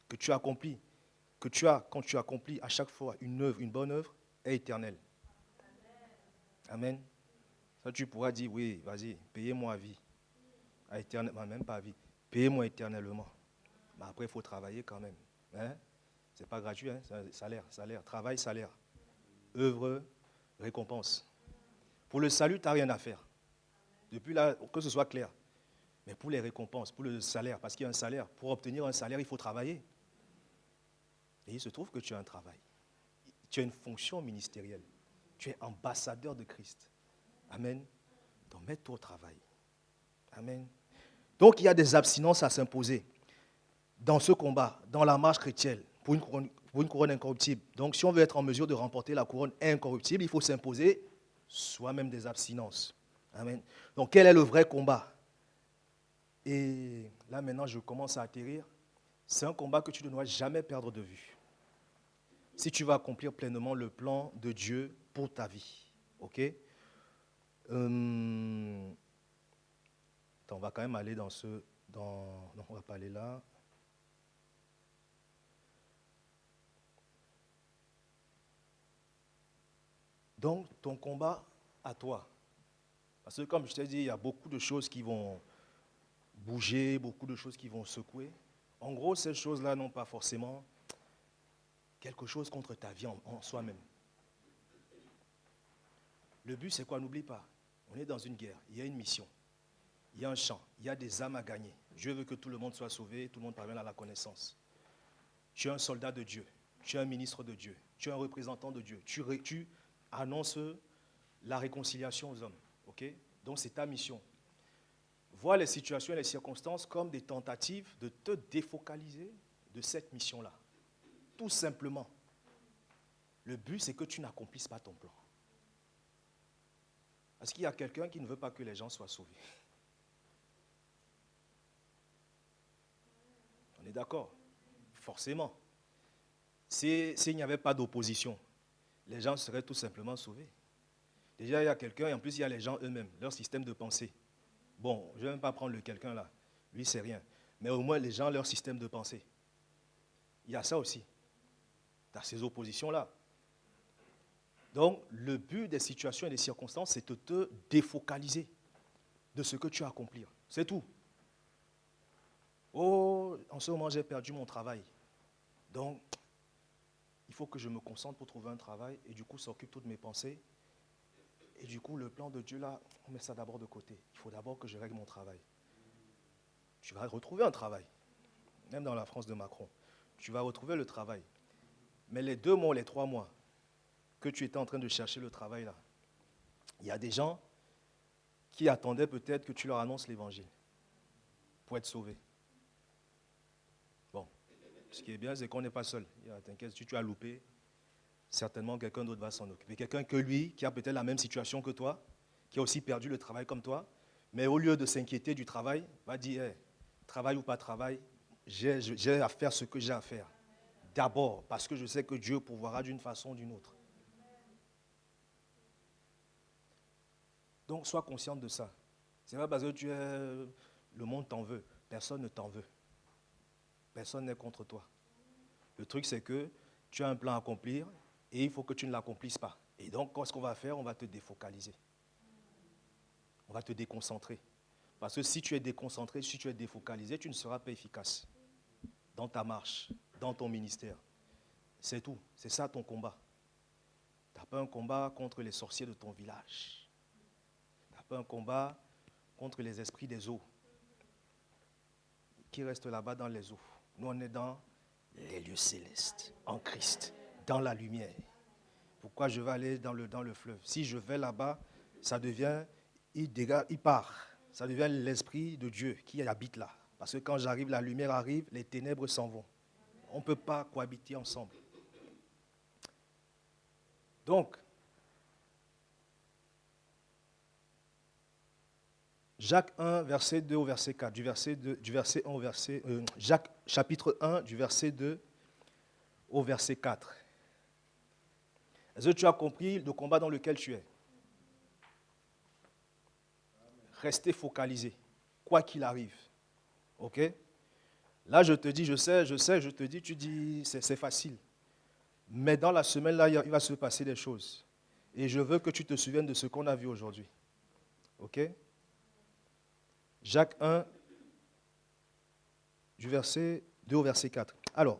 que tu accomplis, que tu as quand tu accomplis à chaque fois une œuvre, une bonne œuvre, est éternelle. Amen. Ça, tu pourras dire, oui, vas-y, payez-moi à vie. Même pas à vie. Payez-moi éternellement. Mais après, il faut travailler quand même. Hein? Ce n'est pas gratuit, hein? Salaire, travail, salaire. Œuvre, récompense. Pour le salut, tu n'as rien à faire. Depuis là, que ce soit clair. Mais pour les récompenses, pour le salaire, parce qu'il y a un salaire, pour obtenir un salaire, il faut travailler. Et il se trouve que tu as un travail. Tu as une fonction ministérielle. Tu es ambassadeur de Christ. Amen. Donc mets-toi au travail. Amen. Donc il y a des abstinences à s'imposer dans ce combat, dans la marche chrétienne, pour une couronne incorruptible. Donc si on veut être en mesure de remporter la couronne incorruptible, il faut s'imposer soi-même des abstinences. Amen. Donc quel est le vrai combat? Et là maintenant je commence à atterrir. C'est un combat que tu ne dois jamais perdre de vue. Si tu vas accomplir pleinement le plan de Dieu pour ta vie. Ok? On va quand même aller dans ce... non, on ne va pas aller là. Donc, ton combat à toi. Parce que comme je t'ai dit, il y a beaucoup de choses qui vont bouger, beaucoup de choses qui vont secouer. En gros, ces choses-là n'ont pas forcément quelque chose contre ta vie en soi-même. Le but, c'est quoi? N'oublie pas, on est dans une guerre, il y a une mission, il y a un champ, il y a des âmes à gagner. Dieu veut que tout le monde soit sauvé, tout le monde parvienne à la connaissance. Tu es un soldat de Dieu, tu es un ministre de Dieu, tu es un représentant de Dieu. Tu annonces la réconciliation aux hommes. Okay? Donc c'est ta mission. Vois les situations et les circonstances comme des tentatives de te défocaliser de cette mission-là. Tout simplement. Le but, c'est que tu n'accomplisses pas ton plan. Parce qu'il y a quelqu'un qui ne veut pas que les gens soient sauvés. On est d'accord? Forcément. S'il n'y avait pas d'opposition, les gens seraient tout simplement sauvés. Déjà, il y a quelqu'un, et en plus, il y a les gens eux-mêmes, leur système de pensée. Bon, je ne vais même pas prendre le quelqu'un là. Lui, c'est rien. Mais au moins, les gens, leur système de pensée. Il y a ça aussi. Tu as ces oppositions-là. Donc, le but des situations et des circonstances, c'est de te défocaliser de ce que tu as à accomplir. C'est tout. Oh, en ce moment, j'ai perdu mon travail. Donc, il faut que je me concentre pour trouver un travail. Et du coup, ça occupe toutes mes pensées. Et du coup, le plan de Dieu, là, on met ça d'abord de côté. Il faut d'abord que je règle mon travail. Tu vas retrouver un travail. Même dans la France de Macron. Tu vas retrouver le travail. Mais les 2 mois, les 3 mois que tu étais en train de chercher le travail, là, il y a des gens qui attendaient peut-être que tu leur annonces l'évangile. pour être sauvé. Bon, ce qui est bien, c'est qu'on n'est pas seul. T'inquiète, si tu as loupé, certainement quelqu'un d'autre va s'en occuper. Quelqu'un que lui, qui a peut-être la même situation que toi, qui a aussi perdu le travail comme toi, mais au lieu de s'inquiéter du travail, va dire, hey, travail ou pas travail, j'ai à faire ce que j'ai à faire. D'abord, parce que je sais que Dieu pourvoira d'une façon ou d'une autre. Donc, sois conscient de ça. Ce n'est pas parce que le monde t'en veut. Personne ne t'en veut. Personne n'est contre toi. Le truc, c'est que tu as un plan à accomplir et il faut que tu ne l'accomplisses pas. Et donc, qu'est-ce qu'on va faire? On va te défocaliser. On va te déconcentrer. Parce que si tu es déconcentré, si tu es défocalisé, tu ne seras pas efficace dans ta marche, dans ton ministère. C'est tout. C'est ça ton combat. Tu n'as pas un combat contre les sorciers de ton village. Tu n'as pas un combat contre les esprits des eaux qui restent là-bas dans les eaux. Nous, on est dans les lieux célestes, en Christ, dans la lumière. Pourquoi je vais aller dans le fleuve? Si je vais là-bas, ça devient, il part. Ça devient l'Esprit de Dieu qui habite là. Parce que quand j'arrive, la lumière arrive, les ténèbres s'en vont. On ne peut pas cohabiter ensemble. Donc, Jacques 1, verset 2 au verset 4, du verset 1 au verset... Jacques chapitre 1, du verset 2 au verset 4. Est-ce que tu as compris le combat dans lequel tu es? Restez focalisé, quoi qu'il arrive. Ok? Là, je te dis, je sais, je te dis, tu dis, c'est facile. Mais dans la semaine, là, il va se passer des choses. Et je veux que tu te souviennes de ce qu'on a vu aujourd'hui. Ok? Jacques 1, du verset 2 au verset 4. Alors,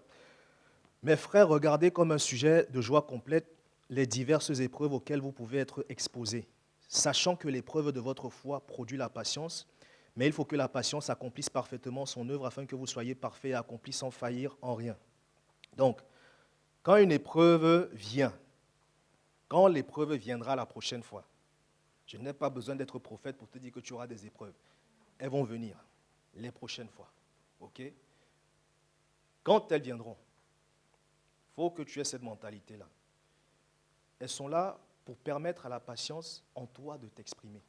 mes frères, regardez comme un sujet de joie complète les diverses épreuves auxquelles vous pouvez être exposés, sachant que l'épreuve de votre foi produit la patience, mais il faut que la patience accomplisse parfaitement son œuvre afin que vous soyez parfaits et accomplis sans faillir en rien. Donc, quand une épreuve vient, quand l'épreuve viendra la prochaine fois, je n'ai pas besoin d'être prophète pour te dire que tu auras des épreuves. Elles vont venir les prochaines fois. Ok? Quand elles viendront, il faut que tu aies cette mentalité-là. Elles sont là pour permettre à la patience en toi de t'exprimer,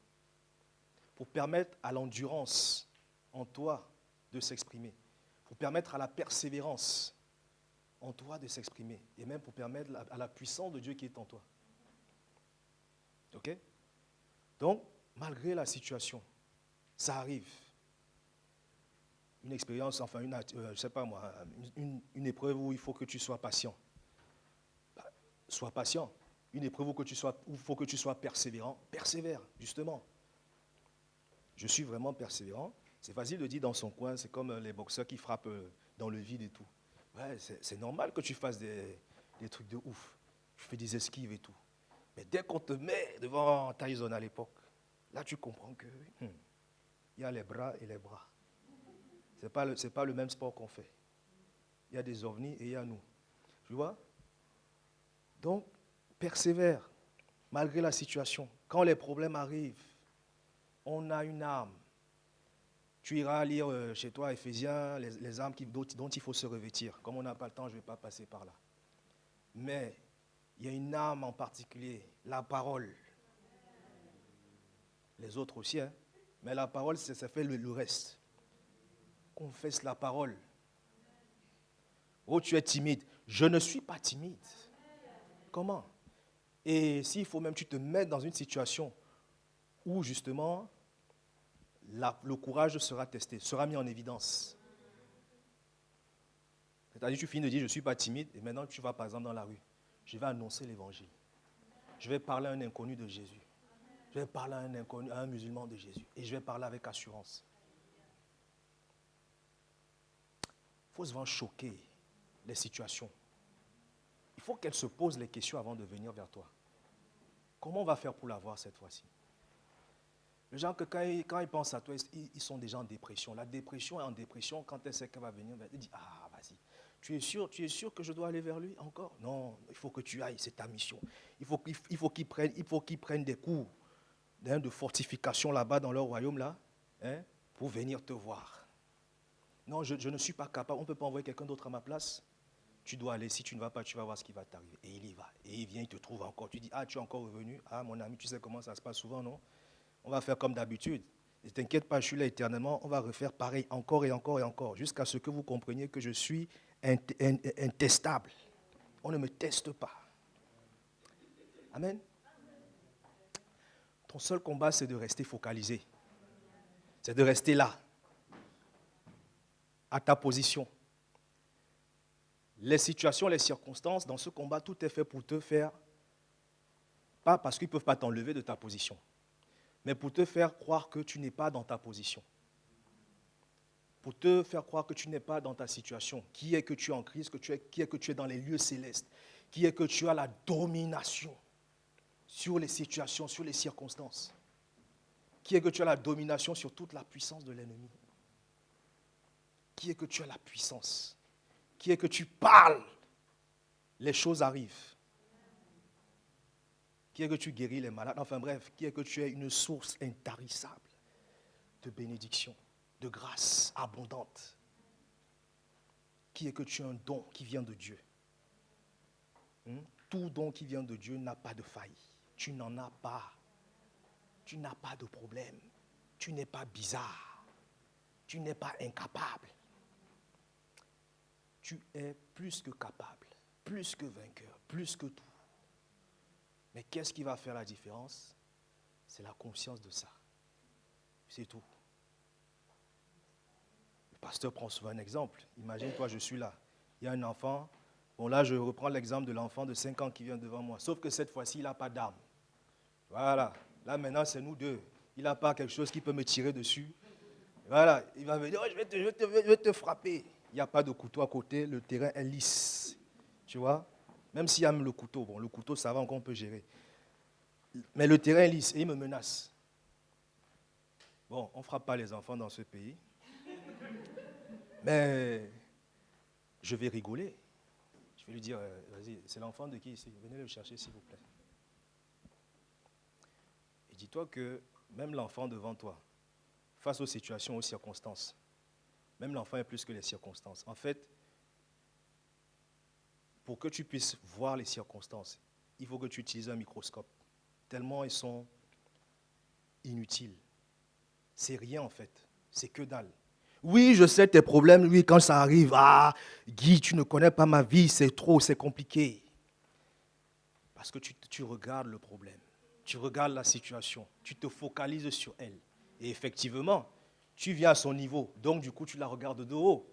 pour permettre à l'endurance en toi de s'exprimer, pour permettre à la persévérance en toi de s'exprimer, et même pour permettre à la puissance de Dieu qui est en toi. Ok? Donc, malgré la situation, ça arrive. Une expérience, enfin, je sais pas moi, une épreuve où il faut que tu sois patient. Sois patient. Une épreuve où il faut que tu sois persévérant. Persévère, justement. Je suis vraiment persévérant. C'est facile de dire dans son coin, c'est comme les boxeurs qui frappent dans le vide et tout. Ouais, c'est normal que tu fasses des trucs de ouf. Tu fais des esquives et tout. Mais dès qu'on te met devant Tyson à l'époque, là tu comprends que il y a les bras et les bras. C'est pas le même sport qu'on fait. Il y a des ovnis et il y a nous. Tu vois? Donc, persévère, malgré la situation. Quand les problèmes arrivent, on a une arme. Tu iras lire chez toi, Éphésiens, les armes dont il faut se revêtir. Comme on n'a pas le temps, je ne vais pas passer par là. Mais il y a une arme en particulier, la parole. Les autres aussi, hein. Mais la parole, ça fait le reste. Confesse la parole. Oh, tu es timide. Je ne suis pas timide. Comment? Et s'il faut même, tu te mets dans une situation où justement, le courage sera testé, sera mis en évidence. C'est-à-dire, tu finis de dire, je ne suis pas timide, et maintenant tu vas par exemple dans la rue. Je vais annoncer l'évangile. Je vais parler à un inconnu de Jésus. Je vais parler à un musulman de Jésus. Et je vais parler avec assurance. Il faut souvent choquer les situations. Il faut qu'elles se posent les questions avant de venir vers toi. Comment on va faire pour l'avoir cette fois-ci? Les gens, quand ils pensent à toi, ils sont déjà en dépression. La dépression est en dépression quand elle sait qu'elle va venir. Elle dit, ah, vas-y. Tu es sûr que je dois aller vers lui encore? Non, il faut que tu ailles, c'est ta mission. Il faut qu'ils prennent des cours de fortification là-bas dans leur royaume, là, pour venir te voir. Non, je ne suis pas capable. On ne peut pas envoyer quelqu'un d'autre à ma place. Tu dois aller. Si tu ne vas pas, tu vas voir ce qui va t'arriver. Et il y va. Et il vient, il te trouve encore. Tu dis, ah, tu es encore revenu. Ah, mon ami, tu sais comment ça se passe souvent, non? On va faire comme d'habitude. Ne t'inquiète pas, je suis là éternellement. On va refaire pareil encore et encore et encore. Jusqu'à ce que vous compreniez que je suis intestable. On ne me teste pas. Amen. Ton seul combat, c'est de rester focalisé. C'est de rester là, à ta position. Les situations, les circonstances, dans ce combat, tout est fait pour te faire, pas parce qu'ils ne peuvent pas t'enlever de ta position, mais pour te faire croire que tu n'es pas dans ta position. Pour te faire croire que tu n'es pas dans ta situation. Qui est que tu es en crise, qui est que tu es dans les lieux célestes, qui est que tu as la domination sur les situations, sur les circonstances. Qui est que tu as la domination sur toute la puissance de l'ennemi. Qui est que tu as la puissance. Qui est que tu parles, les choses arrivent. Qui est que tu guéris les malades. Enfin bref, qui est que tu es une source intarissable de bénédiction, de grâce abondante. Qui est que tu es un don qui vient de Dieu. Tout don qui vient de Dieu n'a pas de faille. Tu n'en as pas. Tu n'as pas de problème. Tu n'es pas bizarre. Tu n'es pas incapable. Tu es plus que capable, plus que vainqueur, plus que tout. Mais qu'est-ce qui va faire la différence? C'est la conscience de ça. C'est tout. Le pasteur prend souvent un exemple. Imagine-toi, je suis là. Il y a un enfant. Bon, là, je reprends l'exemple de l'enfant de 5 ans qui vient devant moi. Sauf que cette fois-ci, il n'a pas d'arme. Voilà. Là, maintenant, c'est nous deux. Il n'a pas quelque chose qui peut me tirer dessus. Voilà. Il va me dire, oh, je vais te frapper. Il n'y a pas de couteau à côté. Le terrain est lisse. Tu vois? Même s'il y a le couteau. Bon, le couteau, ça va encore, on peut gérer. Mais le terrain est lisse et il me menace. Bon, on ne frappe pas les enfants dans ce pays. Mais je vais rigoler. Je vais lui dire, vas-y, c'est l'enfant de qui ici? Venez le chercher, s'il vous plaît. Et dis-toi que même l'enfant devant toi, face aux situations, aux circonstances, même l'enfant est plus que les circonstances. En fait, pour que tu puisses voir les circonstances, il faut que tu utilises un microscope. Tellement ils sont inutiles. C'est rien en fait. C'est que dalle. Oui, je sais tes problèmes. Oui, quand ça arrive, ah, Guy, tu ne connais pas ma vie, c'est trop, c'est compliqué. Parce que tu regardes le problème. Tu regardes la situation. Tu te focalises sur elle. Et effectivement, tu viens à son niveau. Donc, du coup, tu la regardes de haut.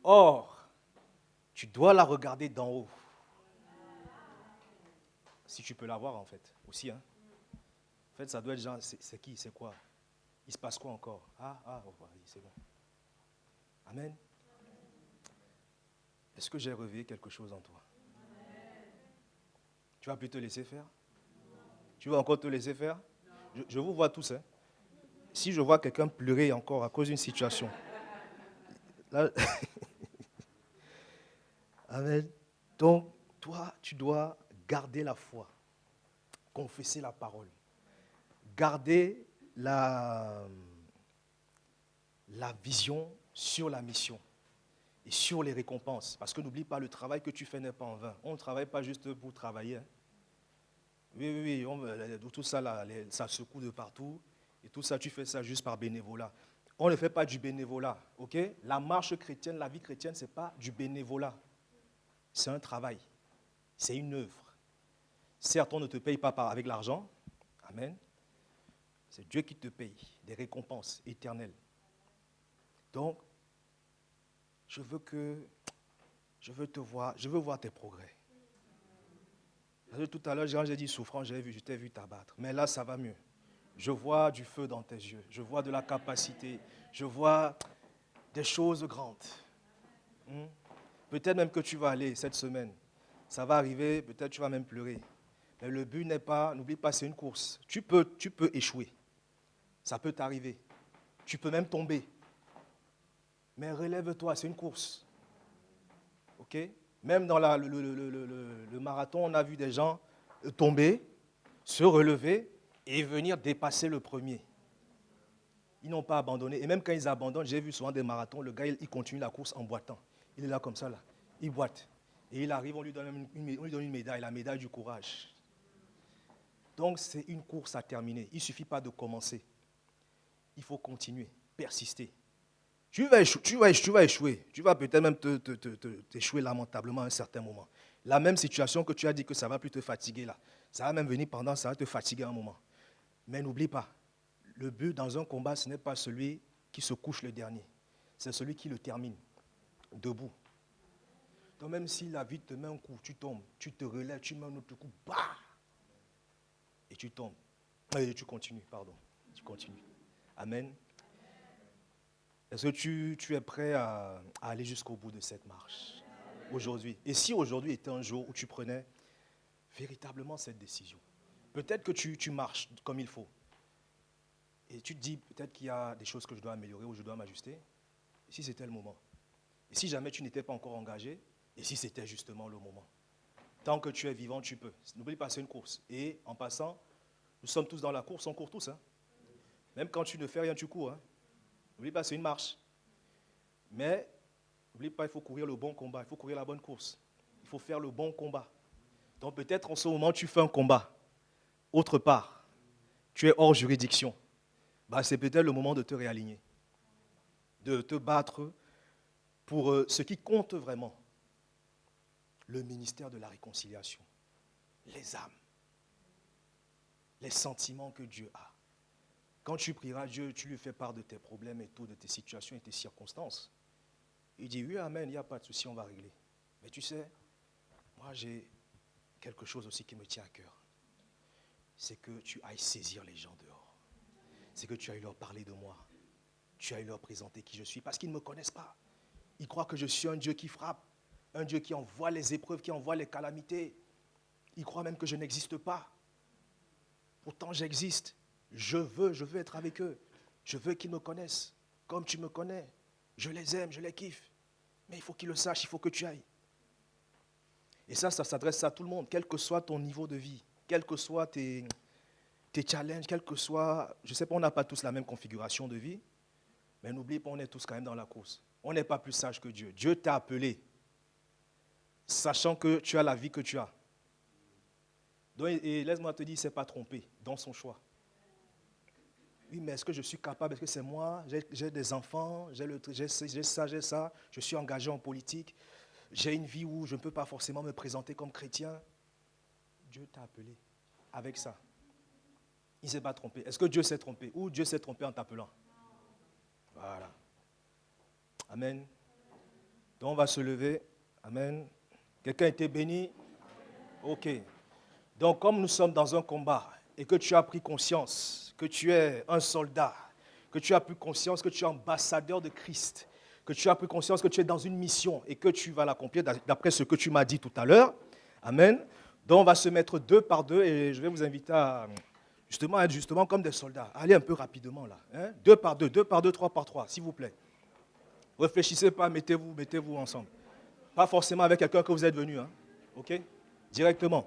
Or, tu dois la regarder d'en haut. Si tu peux la voir, en fait, aussi. Hein. En fait, ça doit être genre, c'est qui, c'est quoi? Il se passe quoi encore? Oh, c'est bon. Amen. Est-ce que j'ai réveillé quelque chose en toi? Tu vas plus te laisser faire? Tu vas encore te laisser faire? Je vous vois tous. Hein. Si je vois quelqu'un pleurer encore à cause d'une situation, là, amen. Donc, toi, tu dois garder la foi, confesser la parole, garder la vision sur la mission et sur les récompenses. Parce que n'oublie pas, le travail que tu fais n'est pas en vain. On ne travaille pas juste pour travailler. Hein. Oui, tout ça, là, ça secoue de partout. Et tout ça, tu fais ça juste par bénévolat. On ne fait pas du bénévolat, ok? La marche chrétienne, la vie chrétienne, ce n'est pas du bénévolat. C'est un travail. C'est une œuvre. Certes, on ne te paye pas avec l'argent. Amen. C'est Dieu qui te paye des récompenses éternelles. Donc, je veux voir tes progrès. Tout à l'heure, quand j'ai dit souffrant, je t'ai vu t'abattre. Mais là, ça va mieux. Je vois du feu dans tes yeux. Je vois de la capacité. Je vois des choses grandes. Peut-être même que tu vas aller cette semaine. Ça va arriver, peut-être tu vas même pleurer. Mais le but n'est pas, n'oublie pas, c'est une course. Tu peux échouer. Ça peut t'arriver. Tu peux même tomber. Mais relève-toi, c'est une course. Ok? Même dans le marathon, on a vu des gens tomber, se relever et venir dépasser le premier. Ils n'ont pas abandonné. Et même quand ils abandonnent, j'ai vu souvent des marathons, le gars, il continue la course en boitant. Il est là comme ça, là. Il boite. Et il arrive, on lui donne une médaille, la médaille du courage. Donc, c'est une course à terminer. Il ne suffit pas de commencer. Il faut continuer, persister. Tu vas échouer. Tu vas peut-être même t'échouer lamentablement à un certain moment. La même situation que tu as dit que ça ne va plus te fatiguer là. Ça va même venir pendant, ça va te fatiguer un moment. Mais n'oublie pas, le but dans un combat, ce n'est pas celui qui se couche le dernier. C'est celui qui le termine, debout. Donc même si la vie te met un coup, tu tombes, tu te relèves, tu mets un autre coup, bah, et tu tombes. Et tu continues, pardon. Tu continues. Amen. Est-ce que tu es prêt à aller jusqu'au bout de cette marche aujourd'hui? Et si aujourd'hui était un jour où tu prenais véritablement cette décision, peut-être que tu marches comme il faut. Et tu te dis peut-être qu'il y a des choses que je dois améliorer ou je dois m'ajuster. Et si c'était le moment? Et si jamais tu n'étais pas encore engagé? Et si c'était justement le moment? Tant que tu es vivant, tu peux. N'oublie pas, c'est une course. Et en passant, nous sommes tous dans la course, on court tous. Hein. Même quand tu ne fais rien, tu cours. Hein. N'oublie pas, c'est une marche. Mais n'oublie pas, il faut courir le bon combat, il faut courir la bonne course. Il faut faire le bon combat. Donc peut-être en ce moment, tu fais un combat. Autre part, tu es hors juridiction. Bah, c'est peut-être le moment de te réaligner. De te battre pour ce qui compte vraiment. Le ministère de la réconciliation. Les âmes. Les sentiments que Dieu a. Quand tu prieras Dieu, tu lui fais part de tes problèmes et tout, de tes situations et tes circonstances. Il dit, oui, amen, il n'y a pas de souci, on va régler. Mais tu sais, moi j'ai quelque chose aussi qui me tient à cœur. C'est que tu ailles saisir les gens dehors. C'est que tu ailles leur parler de moi. Tu ailles leur présenter qui je suis. Parce qu'ils ne me connaissent pas. Ils croient que je suis un Dieu qui frappe. Un Dieu qui envoie les épreuves, qui envoie les calamités. Ils croient même que je n'existe pas. Pourtant, j'existe. Je veux être avec eux. Je veux qu'ils me connaissent comme tu me connais. Je les aime, je les kiffe. Mais il faut qu'ils le sachent, il faut que tu ailles. Et ça s'adresse à tout le monde, quel que soit ton niveau de vie, quels que soient tes challenges, quel que soit... Je ne sais pas, on n'a pas tous la même configuration de vie, mais n'oublie pas, on est tous quand même dans la course. On n'est pas plus sage que Dieu. Dieu t'a appelé, sachant que tu as la vie que tu as. Donc, et laisse-moi te dire, il ne s'est pas trompé dans son choix. Oui, mais est-ce que je suis capable? Est-ce que c'est moi? J'ai des enfants, j'ai ça, je suis engagé en politique, j'ai une vie où je ne peux pas forcément me présenter comme chrétien. Dieu t'a appelé avec ça. Il ne s'est pas trompé. Est-ce que Dieu s'est trompé? Ou Dieu s'est trompé en t'appelant? Voilà. Amen. Donc on va se lever. Amen. Quelqu'un a été béni? Ok. Donc comme nous sommes dans un combat et que tu as pris conscience que tu es un soldat, que tu as pris conscience que tu es ambassadeur de Christ, que tu as pris conscience que tu es dans une mission et que tu vas l'accomplir d'après ce que tu m'as dit tout à l'heure. Amen. Donc on va se mettre deux par deux et je vais vous inviter à être justement comme des soldats. Allez un peu rapidement là. Hein? Deux par deux, trois par trois, s'il vous plaît. Réfléchissez pas, mettez-vous ensemble. Pas forcément avec quelqu'un que vous êtes venu. Hein? Ok? Directement.